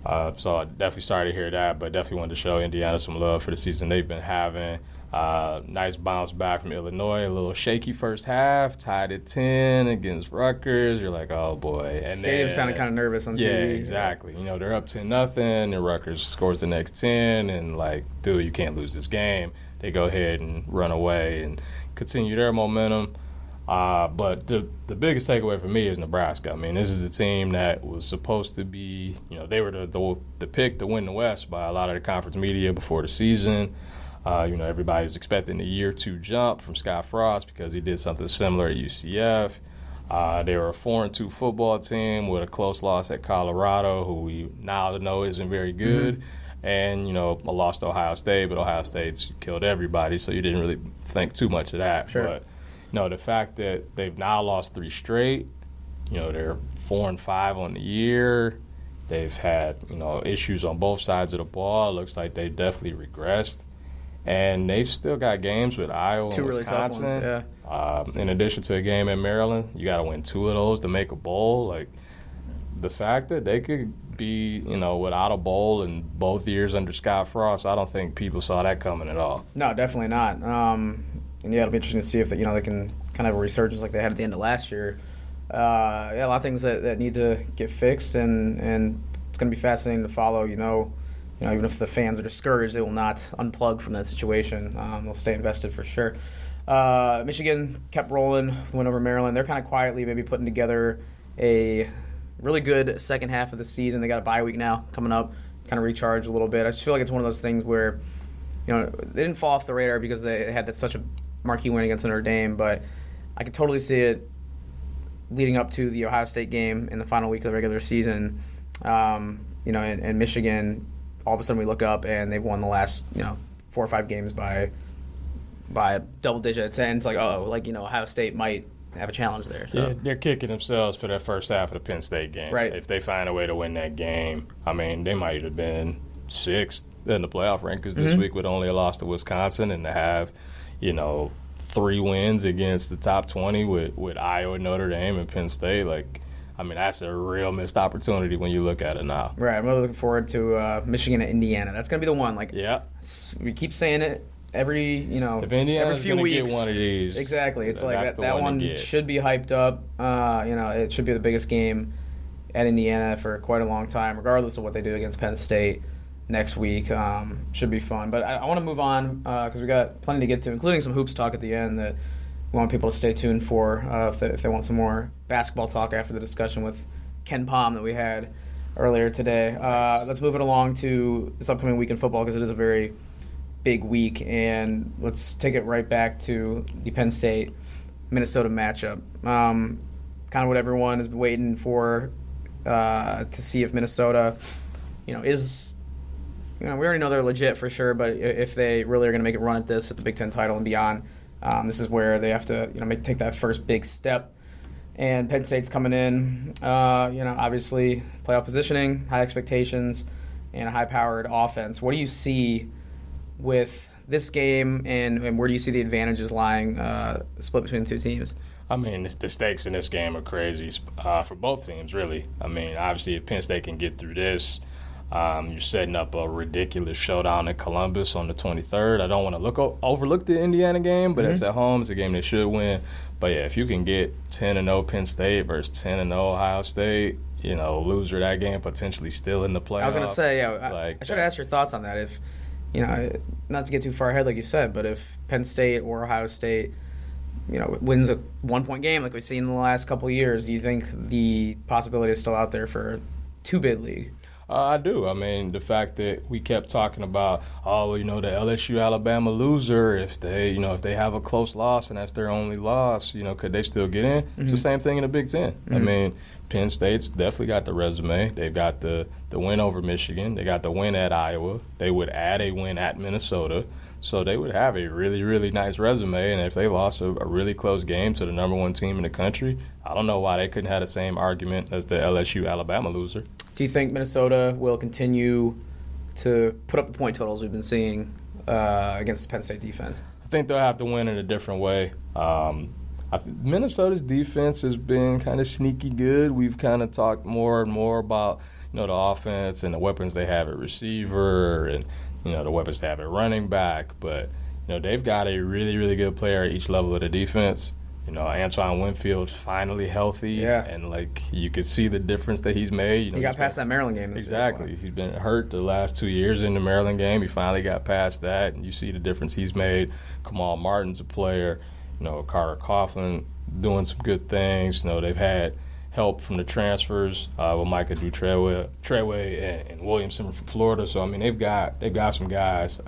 So definitely sorry to hear that, but definitely wanted to show Indiana some love for the season they've been having. Nice bounce back from Illinois. A little shaky first half, tied at 10 against Rutgers. You're like, oh boy. And Stadium sounded kind of nervous on TV. Yeah, exactly. They're up 10-0, and Rutgers scores the next 10, and like, dude, you can't lose this game. They go ahead and run away and continue their momentum. But the biggest takeaway for me is Nebraska. I mean, this is a team that was supposed to be, they were the pick to win the West by a lot of the conference media before the season. Everybody's expecting a year 2 jump from Scott Frost because he did something similar at UCF. They were a 4-2 football team with a close loss at Colorado, who we now know isn't very good. And, a loss to Ohio State, but Ohio State's killed everybody, so you didn't really think too much of that. Sure. But, the fact that they've now lost 3 straight, they're 4-5 on the year. They've had, issues on both sides of the ball. It looks like they definitely regressed. And they've still got games with Iowa and Wisconsin. Really tough ones, in addition to a game in Maryland, you got to win 2 of those to make a bowl. Like, the fact that they could be, without a bowl in both years under Scott Frost, I don't think people saw that coming at all. No, definitely not. And it'll be interesting to see if they can kind of have a resurgence like they had at the end of last year. A lot of things that need to get fixed, and it's going to be fascinating to follow. Even if the fans are discouraged, they will not unplug from that situation. They'll stay invested for sure. Michigan kept rolling, went over Maryland. They're kind of quietly maybe putting together a really good second half of the season. They got a bye week now coming up, kind of recharge a little bit. I just feel like it's one of those things where, they didn't fall off the radar because they had such a marquee win against Notre Dame, but I could totally see it leading up to the Ohio State game in the final week of the regular season. And Michigan, all of a sudden we look up and they've won the last 4 or 5 games by by double digits, and it's like, Ohio State might have a challenge there. So. Yeah, they're kicking themselves for that first half of the Penn State game. Right. If they find a way to win that game, I mean, they might have been 6th in the playoff rankings this week with only a loss to Wisconsin, and to have, 3 wins against the top 20 with Iowa, Notre Dame, and Penn State. That's a real missed opportunity when you look at it now. Right. I'm really looking forward to Michigan and Indiana. That's going to be the one. We keep saying it. Every if Indiana's every few weeks, get one of these, exactly. It's like that one should be hyped up. It should be the biggest game at Indiana for quite a long time, regardless of what they do against Penn State next week. Should be fun. But I want to move on because we got plenty to get to, including some hoops talk at the end that we want people to stay tuned for if they want some more basketball talk after the discussion with Ken Pom that we had earlier today. Let's move it along to this upcoming week in football because it is a very big week, and let's take it right back to the Penn State Minnesota matchup. Kind of what everyone is waiting for to see if Minnesota, is, we already know they're legit for sure, but if they really are going to make a run at this, at the Big Ten title and beyond, this is where they have to, take that first big step. And Penn State's coming in, obviously playoff positioning, high expectations, and a high-powered offense. What do you see with this game, and where do you see the advantages lying split between the two teams? The stakes in this game are crazy for both teams, really. Obviously, if Penn State can get through this, you're setting up a ridiculous showdown in Columbus on the 23rd. I don't want to overlook the Indiana game, but it's at home. It's a game they should win. But, yeah, if you can get 10-0 Penn State versus 10-0 Ohio State, loser that game potentially still in the playoffs. I was going to say, I should have asked your thoughts on that. If not to get too far ahead, like you said, but if Penn State or Ohio State, wins a 1-point game like we've seen in the last couple of years, do you think the possibility is still out there for a 2-bid league? I do. The fact that we kept talking about, the LSU-Alabama loser, if they have a close loss and that's their only loss, could they still get in? It's the same thing in the Big Ten. Penn State's definitely got the resume. They've got the win over Michigan. They got the win at Iowa. They would add a win at Minnesota. So they would have a really, really nice resume. And if they lost a really close game to the number 1 team in the country, I don't know why they couldn't have the same argument as the LSU-Alabama loser. Do you think Minnesota will continue to put up the point totals we've been seeing against the Penn State defense? I think they'll have to win in a different way. Minnesota's defense has been kind of sneaky good. We've kind of talked more and more about, the offense and the weapons they have at receiver and, the weapons they have at running back. But, they've got a really, really good player at each level of the defense. Antoine Winfield's finally healthy. Yeah. And, you could see the difference that he's made. He got past that Maryland game. Exactly. He's been hurt the last 2 years in the Maryland game. He finally got past that, and you see the difference he's made. Kamal Martin's a player. Carter Coughlin doing some good things. They've had help from the transfers with Micah Treyway and Williamson from Florida. So, they've got some guys.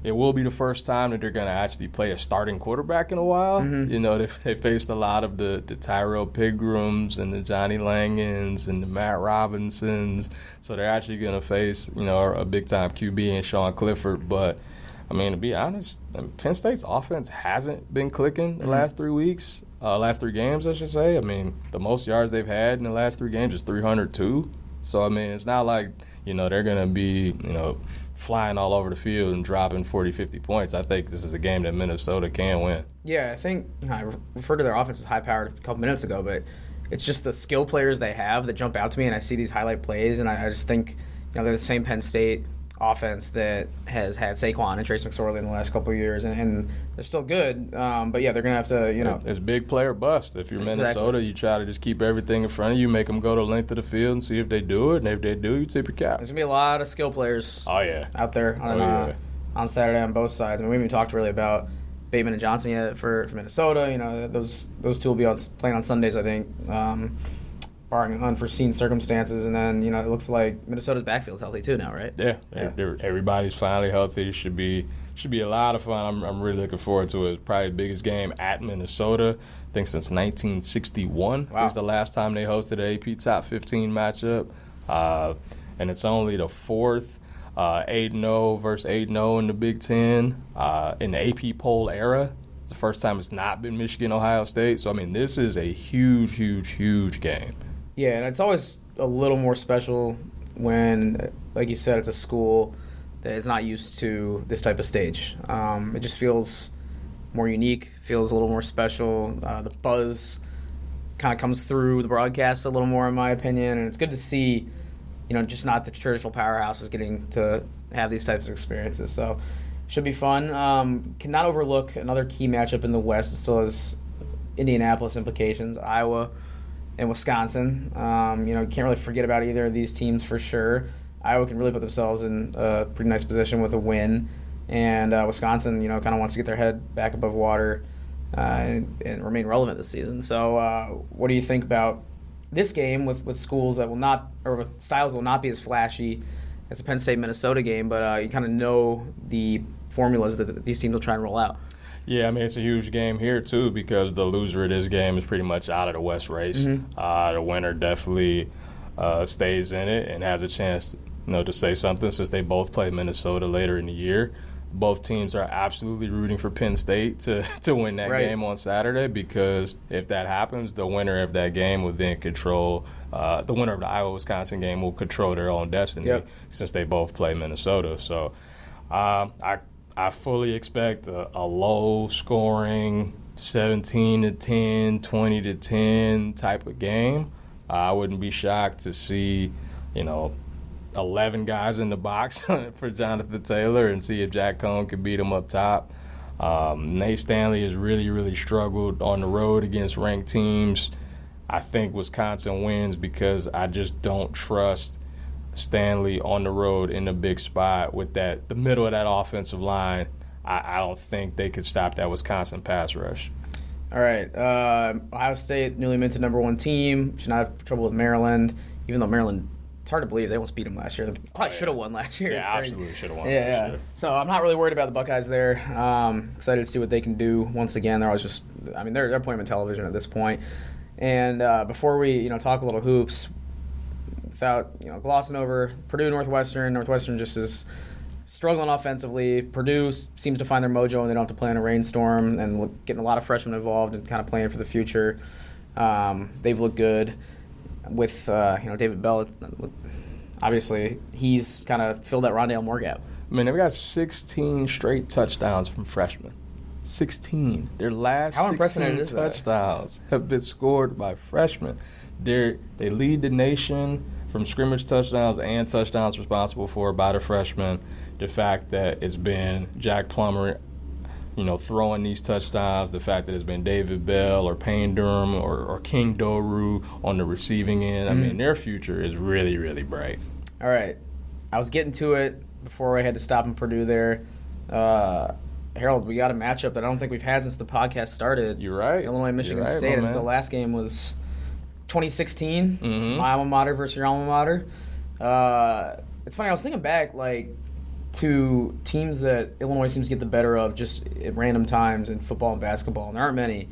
It will be the first time that they're going to actually play a starting quarterback in a while. They faced a lot of the Tyrell Pigrams and the Johnny Langans and the Matt Robinsons. So they're actually going to face, a big-time QB in Sean Clifford. But, to be honest, Penn State's offense hasn't been clicking the last 3 weeks. Last 3 games, I should say. The most yards they've had in the last 3 games is 302. So, it's not like, they're going to be, flying all over the field and dropping 40, 50 points. I think this is a game that Minnesota can win. Yeah, I think I referred to their offense as high-powered a couple minutes ago, but it's just the skill players they have that jump out to me, and I see these highlight plays, and I just think they're the same Penn State offense that has had Saquon and Trace McSorley in the last couple of years, and they're still good. But, yeah, they're going to have to, It's big player bust. If you're Minnesota, Exactly. You try to just keep everything in front of you, make them go the length of the field and see if they do it. And if they do, you tip your cap. There's going to be a lot of skill players out there on Saturday on both sides. We haven't even talked really about Bateman and Johnson yet for Minnesota. Those two will be playing on Sundays, I think, barring unforeseen circumstances. And then, it looks like Minnesota's backfield's healthy too now, right? Yeah. Everybody's finally healthy. Should be a lot of fun. I'm really looking forward to it. It's probably the biggest game at Minnesota, I think, since 1961. Wow. It was the last time they hosted an AP Top 15 matchup. And it's only the 4th 8-0 versus 8-0 in the Big Ten. In the AP poll era, it's the first time it's not been Michigan-Ohio State. So, I mean, this is a huge, huge, huge game. Yeah, and it's always a little more special when, like you said, it's a school that is not used to this type of stage. It just feels more unique, feels a little more special. The buzz kind of comes through the broadcast a little more, in my opinion, and it's good to see, just not the traditional powerhouses getting to have these types of experiences. So, should be fun. Cannot overlook another key matchup in the West. It still has Indianapolis implications, Iowa and Wisconsin. Can't really forget about either of these teams for sure. Iowa can really put themselves in a pretty nice position with a win. And Wisconsin, kind of wants to get their head back above water and remain relevant this season. So what do you think about this game with schools that will not, or with styles that will not be as flashy as a Penn State-Minnesota game, but you kind of know the formulas that these teams will try and roll out? Yeah, I mean, it's a huge game here, too, because the loser of this game is pretty much out of the West race. Mm-hmm. The winner definitely stays in it and has a chance, to say something, since they both play Minnesota later in the year. Both teams are absolutely rooting for Penn State to win that game on Saturday, because if that happens, the winner of that game will then control the winner of the Iowa-Wisconsin game will control their own destiny, since they both play Minnesota. So I fully expect a low-scoring 17-10, 20-10 type of game. I wouldn't be shocked to see, 11 guys in the box for Jonathan Taylor and see if Jack Cohn can beat him up top. Nate Stanley has really, really struggled on the road against ranked teams. I think Wisconsin wins because I just don't trust Stanley on the road in a big spot with the middle of that offensive line. I don't think they could stop that Wisconsin pass rush. All right. Ohio State, newly minted number 1 team. Should not have trouble with Maryland, even though Maryland, it's hard to believe they almost beat them last year. They probably should have won last year. Yeah, absolutely should have won last year. So I'm not really worried about the Buckeyes there. Excited to see what they can do once again. They're putting them on television at this point. And before we, talk a little hoops, without, glossing over Purdue, Northwestern just is struggling offensively. Purdue seems to find their mojo and they don't have to play in a rainstorm, and getting a lot of freshmen involved and kind of playing for the future. They've looked good with, David Bell. Obviously, he's kind of filled that Rondale Moore gap. I mean, they've got 16 straight touchdowns from freshmen. 16. Their last 16 touchdowns have been scored by freshmen. They lead the nation from scrimmage touchdowns and touchdowns responsible for by the freshmen. The fact that it's been Jack Plummer, throwing these touchdowns, the fact that it's been David Bell or Payne Durham or King Doru on the receiving end. I mean, their future is really, really bright. All right. I was getting to it before I had to stop in Purdue there. Harold, we got a matchup that I don't think we've had since the podcast started. You're right. Illinois-Michigan State. The last game was 2016, my alma mater versus your alma mater. It's funny, I was thinking back, to teams that Illinois seems to get the better of just at random times in football and basketball, and there aren't many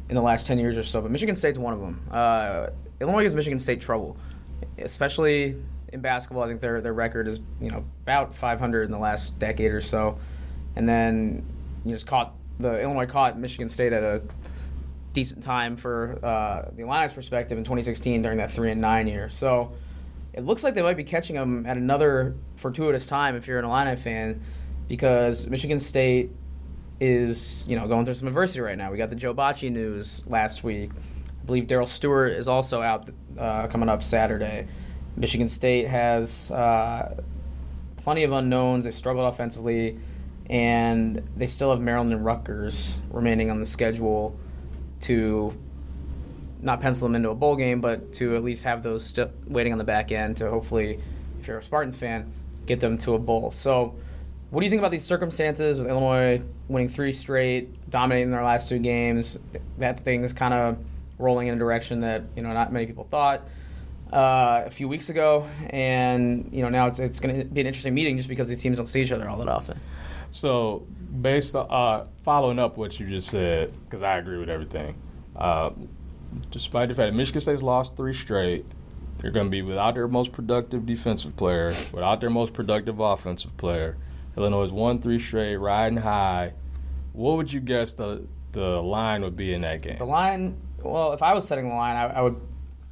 in the last 10 years or so, but Michigan State's one of them. Illinois gives Michigan State trouble, especially in basketball. I think their record is about 500 in the last decade or so, and then Illinois caught Michigan State at a decent time for the Illini's perspective in 2016 during that 3-9 year. So it looks like they might be catching them at another fortuitous time if you're an Illini fan, because Michigan State is going through some adversity right now. We got the Joe Bocci news last week. I believe Darryl Stewart is also out coming up Saturday. Michigan State has plenty of unknowns. They've struggled offensively, and they still have Maryland and Rutgers remaining on the schedule to not pencil them into a bowl game, but to at least have those waiting on the back end to hopefully, if you're a Spartans fan, get them to a bowl. So what do you think about these circumstances with Illinois winning 3 straight, dominating their last 2 games? That thing is kind of rolling in a direction that not many people thought a few weeks ago, and now it's going to be an interesting meeting just because these teams don't see each other all that often. So based on following up what you just said, because I agree with everything, despite the fact that Michigan State's lost 3 straight, They're going to be without their most productive defensive player, without their most productive offensive player. Illinois has won 3 straight, riding high. What would you guess the line would be in that game? The line, well, if I was setting the line,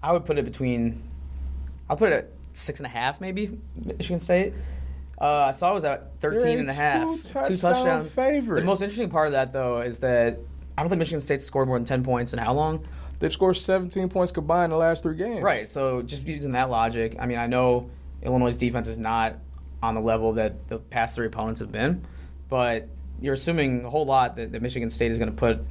I would put it between, I'll put it at 6.5 maybe, Michigan State. I saw it was at 13.5. Two touchdown favorite. The most interesting part of that, though, is that I don't think Michigan State scored more than 10 points in how long? They've scored 17 points combined in the last 3 games. Right, so just using that logic, I mean, I know Illinois' defense is not on the level that the past 3 opponents have been, but you're assuming a whole lot that Michigan State is going to put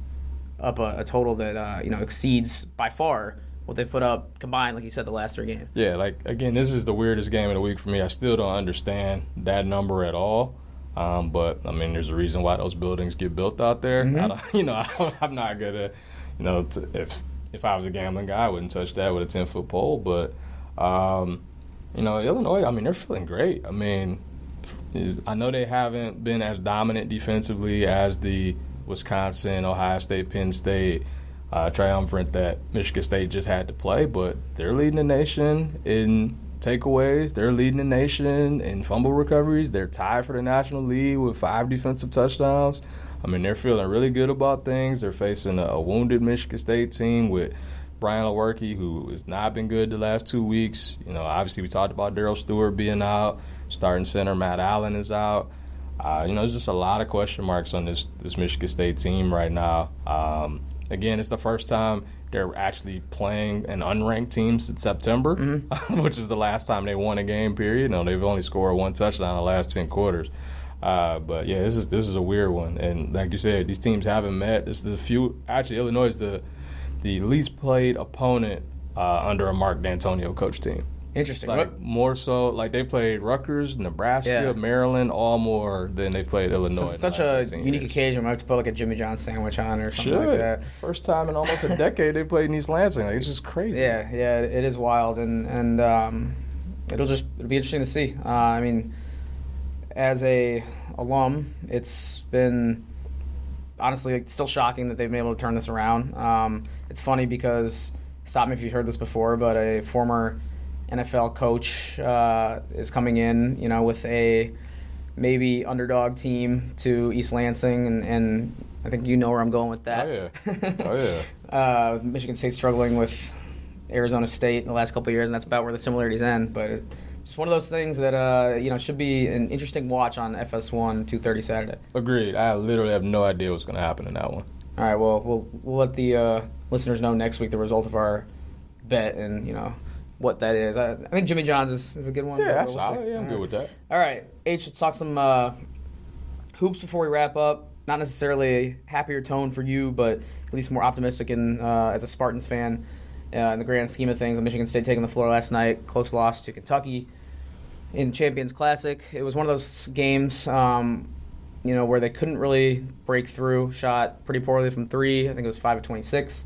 up a total that exceeds by far what they put up combined, like you said, the last 3 games. Yeah, again, this is the weirdest game of the week for me. I still don't understand that number at all. But I mean, there's a reason why those buildings get built out there. Mm-hmm. I'm not gonna, if I was a gambling guy, I wouldn't touch that with a 10-foot pole. But Illinois, I mean, they're feeling great. I mean, I know they haven't been as dominant defensively as the Wisconsin, Ohio State, Penn State triumvirate that Michigan State just had to play, but they're leading the nation in takeaways. They're leading the nation in fumble recoveries. They're tied for the national lead with 5 defensive touchdowns. I mean, they're feeling really good about things. They're facing a wounded Michigan State team with Brian Lewerke, who has not been good the last 2 weeks. Obviously we talked about Darryl Stewart being out. Starting center Matt Allen is out. There's just a lot of question marks on this Michigan State team right now. Again, it's the first time they're actually playing an unranked team since September, which is the last time they won a game, period. They've only scored 1 touchdown in the last 10 quarters. But, yeah, this is a weird one. And like you said, these teams haven't met. Illinois is the least played opponent under a Mark D'Antonio coach team. Interesting. More so, they've played Rutgers, Nebraska, Maryland, all more than they've played Illinois. It's such a unique occasion. I have to put a Jimmy John's sandwich on or something like that. First time in almost a decade they played in East Lansing. It's just crazy. Yeah, it is wild, and it'll be interesting to see. I mean, as a alum, it's been honestly still shocking that they've been able to turn this around. It's funny because, stop me if you've heard this before, but a former NFL coach is coming in, with a maybe underdog team to East Lansing, and I think you know where I'm going with that. Oh, yeah. Michigan State struggling with Arizona State in the last couple of years, and that's about where the similarities end. But it's just one of those things that should be an interesting watch on FS1 2:30 Saturday. Agreed. I literally have no idea what's going to happen in that one. All right. Well, we'll let the listeners know next week the result of our bet and what that is. I think Jimmy John's is a good one. Yeah, that's solid. Yeah, I'm good with that. All right, H, let's talk some hoops before we wrap up. Not necessarily a happier tone for you, but at least more optimistic as a Spartans fan in the grand scheme of things. Michigan State taking the floor last night, close loss to Kentucky in Champions Classic. It was one of those games, where they couldn't really break through. Shot pretty poorly from 3. I think it was 5 of 26.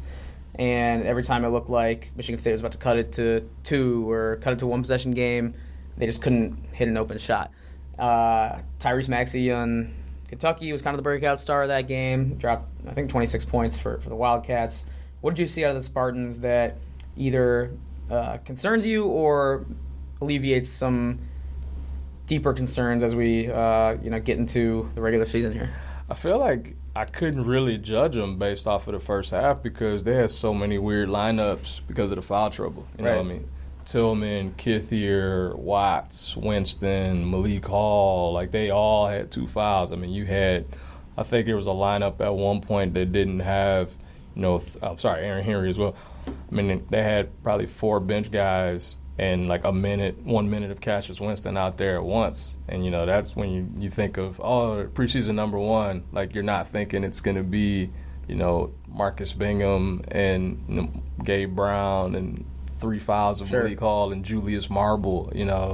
And every time it looked like Michigan State was about to cut it to 2 or cut it to a 1-possession game, they just couldn't hit an open shot. Tyrese Maxey on Kentucky was kind of the breakout star of that game. Dropped, I think, 26 points for the Wildcats. What did you see out of the Spartans that either concerns you or alleviates some deeper concerns as we get into the regular season here? I feel like I couldn't really judge them based off of the first half because they had so many weird lineups because of the foul trouble. You know what I mean? Tillman, Kithier, Watts, Winston, Malik Hall, they all had 2 fouls. I mean, I think there was a lineup at one point that didn't have, Aaron Henry as well. I mean, they had probably 4 bench guys and 1 minute of Cassius Winston out there at once. And, that's when you think of, preseason number 1, you're not thinking it's going to be, Marcus Bingham and Gabe Brown and 3 fouls of Malik Hall and Julius Marble,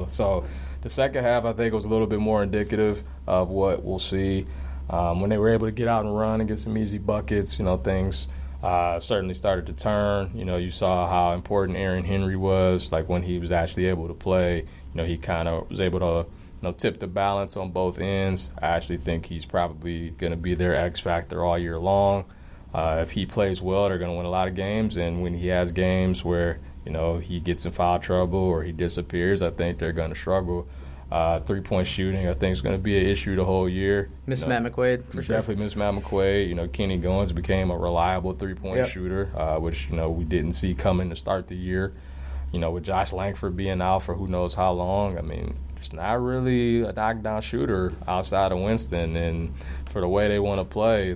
So the second half, I think, was a little bit more indicative of what we'll see. When they were able to get out and run and get some easy buckets, things certainly started to turn. You saw how important Aaron Henry was, when he was actually able to play. He kind of was able to, tip the balance on both ends. I actually think he's probably going to be their X factor all year long. If he plays well, they're going to win a lot of games. And when he has games where, he gets in foul trouble or he disappears, I think they're going to struggle. 3-point shooting, I think, is going to be an issue the whole year. Miss Matt McQuaid, for sure. Definitely miss Matt McQuaid. Kenny Goins became a reliable 3-point shooter, which, we didn't see coming to start the year. With Josh Langford being out for who knows how long, it's not really a knockdown shooter outside of Winston. And for the way they want to play,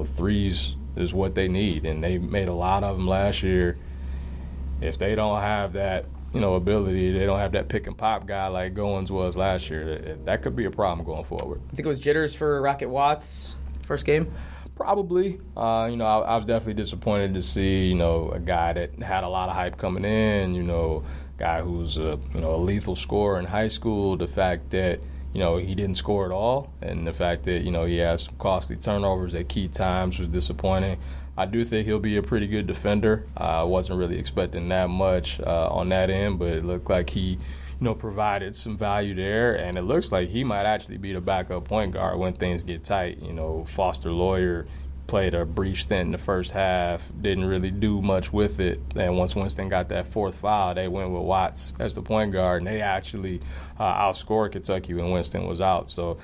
threes is what they need. And they made a lot of them last year. If they don't have that, ability, they don't have that pick and pop guy like Goins was last year, that could be a problem going forward. I think it was jitters for Rocket Watts first game? Probably. I was definitely disappointed to see, a guy that had a lot of hype coming in, guy who's a lethal scorer in high school, the fact that, he didn't score at all, and the fact that, he had some costly turnovers at key times was disappointing. I do think he'll be a pretty good defender. I wasn't really expecting that much on that end, but it looked like he, provided some value there, and it looks like he might actually be the backup point guard when things get tight. Foster Lawyer played a brief stint in the first half, didn't really do much with it, and once Winston got that fourth foul, they went with Watts as the point guard, and they actually outscored Kentucky when Winston was out. So,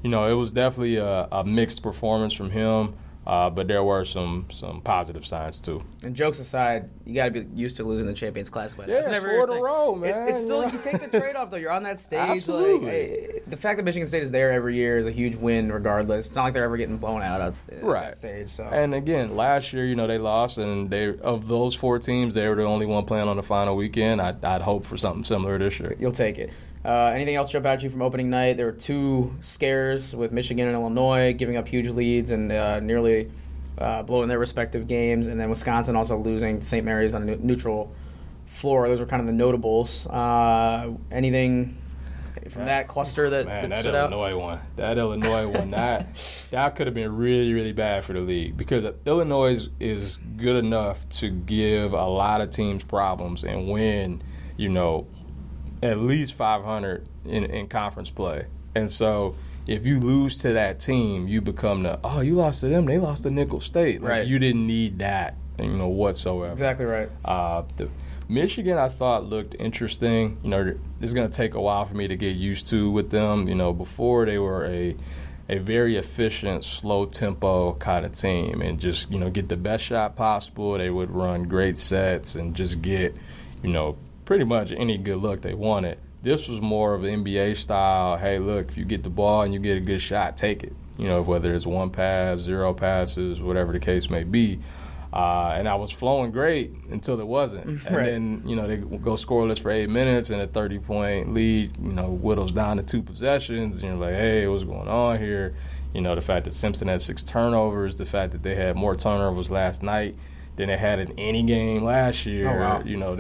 it was definitely a mixed performance from him. But there were some positive signs too. And jokes aside, you got to be used to losing the Champions Classic. Yeah, it's 4 in a row, man. It's still, you take the trade-off, though. You're on that stage. Absolutely. The fact that Michigan State is there every year is a huge win regardless. It's not like they're ever getting blown out at that stage. So. And again, last year, they lost, and of those 4 teams, they were the only one playing on the final weekend. I'd hope for something similar this year. You'll take it. Anything else jump out at you from opening night? There were 2 scares with Michigan and Illinois giving up huge leads and nearly blowing their respective games, and then Wisconsin also losing to St. Mary's on a neutral floor. Those were kind of the notables. Anything from that cluster that stood out? That Illinois one, that could have been really, really bad for the league, because Illinois is good enough to give a lot of teams problems and win, at least 500 in conference play. And so if you lose to that team, you become you lost to them, they lost to Nicholls State. Right. You didn't need that, whatsoever. Exactly right. Michigan, I thought, looked interesting. It's going to take a while for me to get used to with them. Before they were a very efficient, slow-tempo kind of team and just, get the best shot possible. They would run great sets and just get, pretty much any good look they wanted. This was more of an NBA style, hey, look, if you get the ball and you get a good shot, take it. Whether it's 1 pass, 0 passes, whatever the case may be. And I was flowing great until it wasn't. And then, they go scoreless for 8 minutes and a 30-point lead, whittles down to 2 possessions. And you're like, hey, what's going on here? The fact that Simpson had 6 turnovers, the fact that they had more turnovers last night than they had in any game last year. Oh, wow.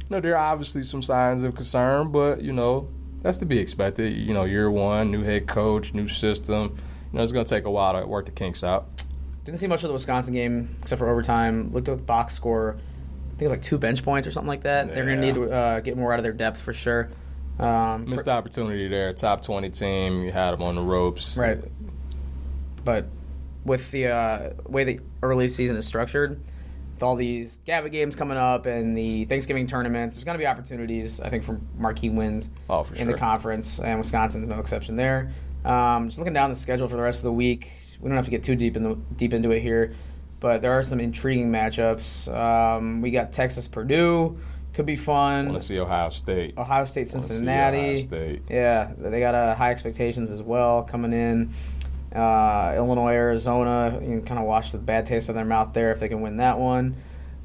There are obviously some signs of concern, but, that's to be expected. Year 1, new head coach, new system. It's going to take a while to work the kinks out. Didn't see much of the Wisconsin game except for overtime. Looked at the box score. I think it was like 2 bench points or something like that. Yeah. They're going to need to get more out of their depth for sure. Missed opportunity there. Top 20 team. You had them on the ropes. Right. But with the way the early season is structured, with all these Gavitt games coming up and the Thanksgiving tournaments, there's going to be opportunities, I think, for marquee wins in the conference, and Wisconsin's no exception there. Just looking down the schedule for the rest of the week, we don't have to get too deep into it here, but there are some intriguing matchups. We got Texas-Purdue, could be fun. I want to see Ohio State. Cincinnati. Yeah, they got high expectations as well coming in. Illinois, Arizona, you can kind of wash the bad taste in their mouth there if they can win that one.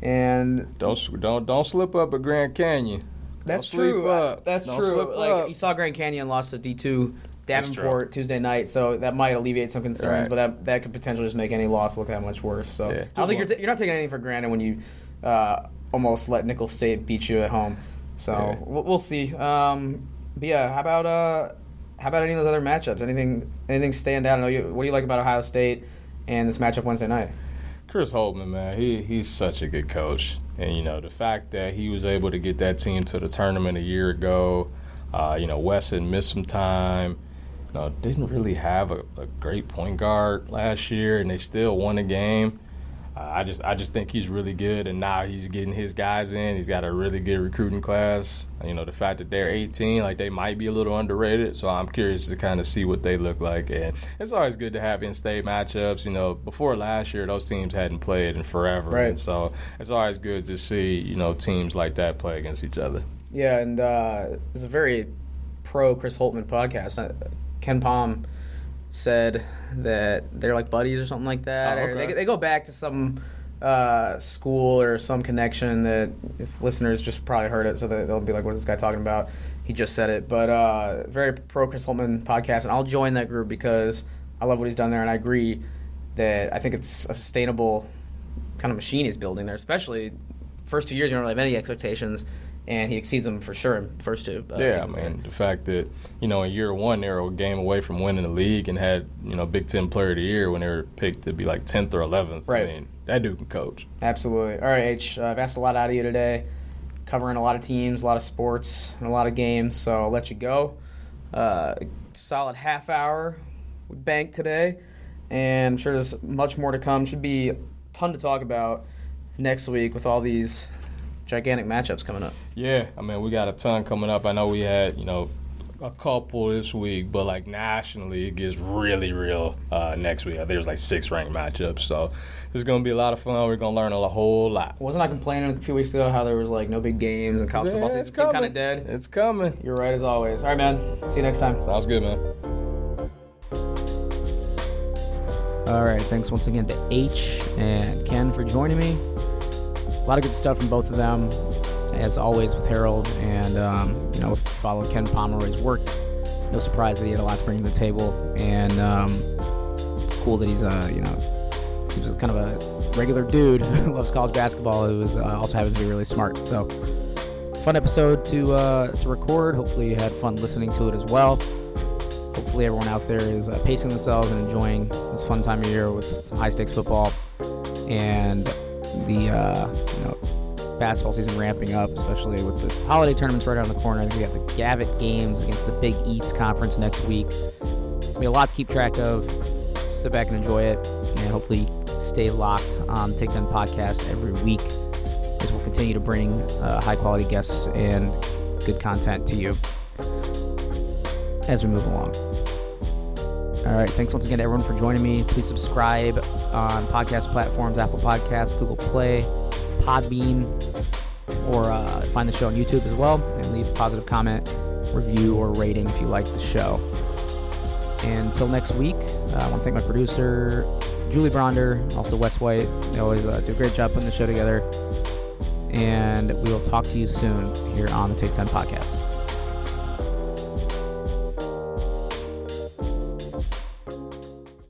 And don't slip up at Grand Canyon. That's true. That's true. Like you saw Grand Canyon lost to D2 Davenport Tuesday night, so that might alleviate some concerns. But that could potentially just make any loss look that much worse. So I don't think you're not taking anything for granted when you almost let Nicholls State beat you at home. So we'll see. But yeah, how about any of those other matchups? Anything stand out? What do you like about Ohio State and this matchup Wednesday night? Chris Holtmann, man, he's such a good coach. And, the fact that he was able to get that team to the tournament a year ago, Wesson missed some time, didn't really have a great point guard last year, and they still won the game. I just think he's really good, and now he's getting his guys in. He's got a really good recruiting class. You know, the fact that they're 18, like, they might be a little underrated, so I'm curious to kind of see what they look like. And it's always good to have in-state matchups. You know, before last year, those teams hadn't played in forever, right. And so it's always good to see, you know, teams like that play against each other. Yeah, and it's a very pro Chris Holtman podcast. Ken Pom said that they're like buddies or something like that. Oh, Or okay. they go back to some school or some connection that if listeners just probably heard it, so they'll be like, what is this guy talking about? He just said it. But very pro Chris Holtman podcast, and I'll join that group because I love what he's done there, and I agree that I think it's a sustainable kind of machine he's building there, especially first 2 years you don't really have any expectations. And he exceeds them for sure in the first two seasons. The fact that, you know, in year one they were a game away from winning the league and had, you know, Big Ten Player of the Year when they were picked to be like 10th or 11th. Right. I mean, that dude can coach. Absolutely. All right, H, I've asked a lot out of you today, covering a lot of teams, a lot of sports, and a lot of games, so I'll let you go. Solid half hour. We banked today, and I'm sure there's much more to come. Should be a ton to talk about next week with all these gigantic matchups coming up. Yeah, I mean, we got a ton coming up. I know we had, you know, a couple this week, but like nationally, it gets really real next week. I think there's like 6 ranked matchups, so it's going to be a lot of fun. We're going to learn a whole lot. Wasn't I complaining a few weeks ago how there was like no big games and college football season seemed kind of dead? It's coming. You're right as always. All right, man. See you next time. Sounds good, man. All right, thanks once again to H and Ken for joining me. A lot of good stuff from both of them, as always with Harold, and you know, follow Ken Pomeroy's work. No surprise that he had a lot to bring to the table, and it's cool that he's you know, he was kind of a regular dude who loves college basketball, who was also happens to be really smart. So, fun episode to record. Hopefully, you had fun listening to it as well. Hopefully, everyone out there is pacing themselves and enjoying this fun time of year with some high stakes football and the you know, basketball season ramping up, especially with the holiday tournaments right around the corner. I think we got the Gavitt games against the Big East Conference next week. There'll be a lot to keep track of. Sit back and enjoy it, and hopefully stay locked on Take 10 podcast every week as we'll continue to bring high quality guests and good content to you as we move along. All right, thanks once again to everyone for joining me. Please subscribe on podcast platforms, Apple Podcasts, Google Play, Podbean, or find the show on YouTube as well, and leave a positive comment, review, or rating if you like the show. And until next week, I want to thank my producer, Julie Bronder, also Wes White. They always do a great job putting the show together. And we will talk to you soon here on the Take 10 podcast.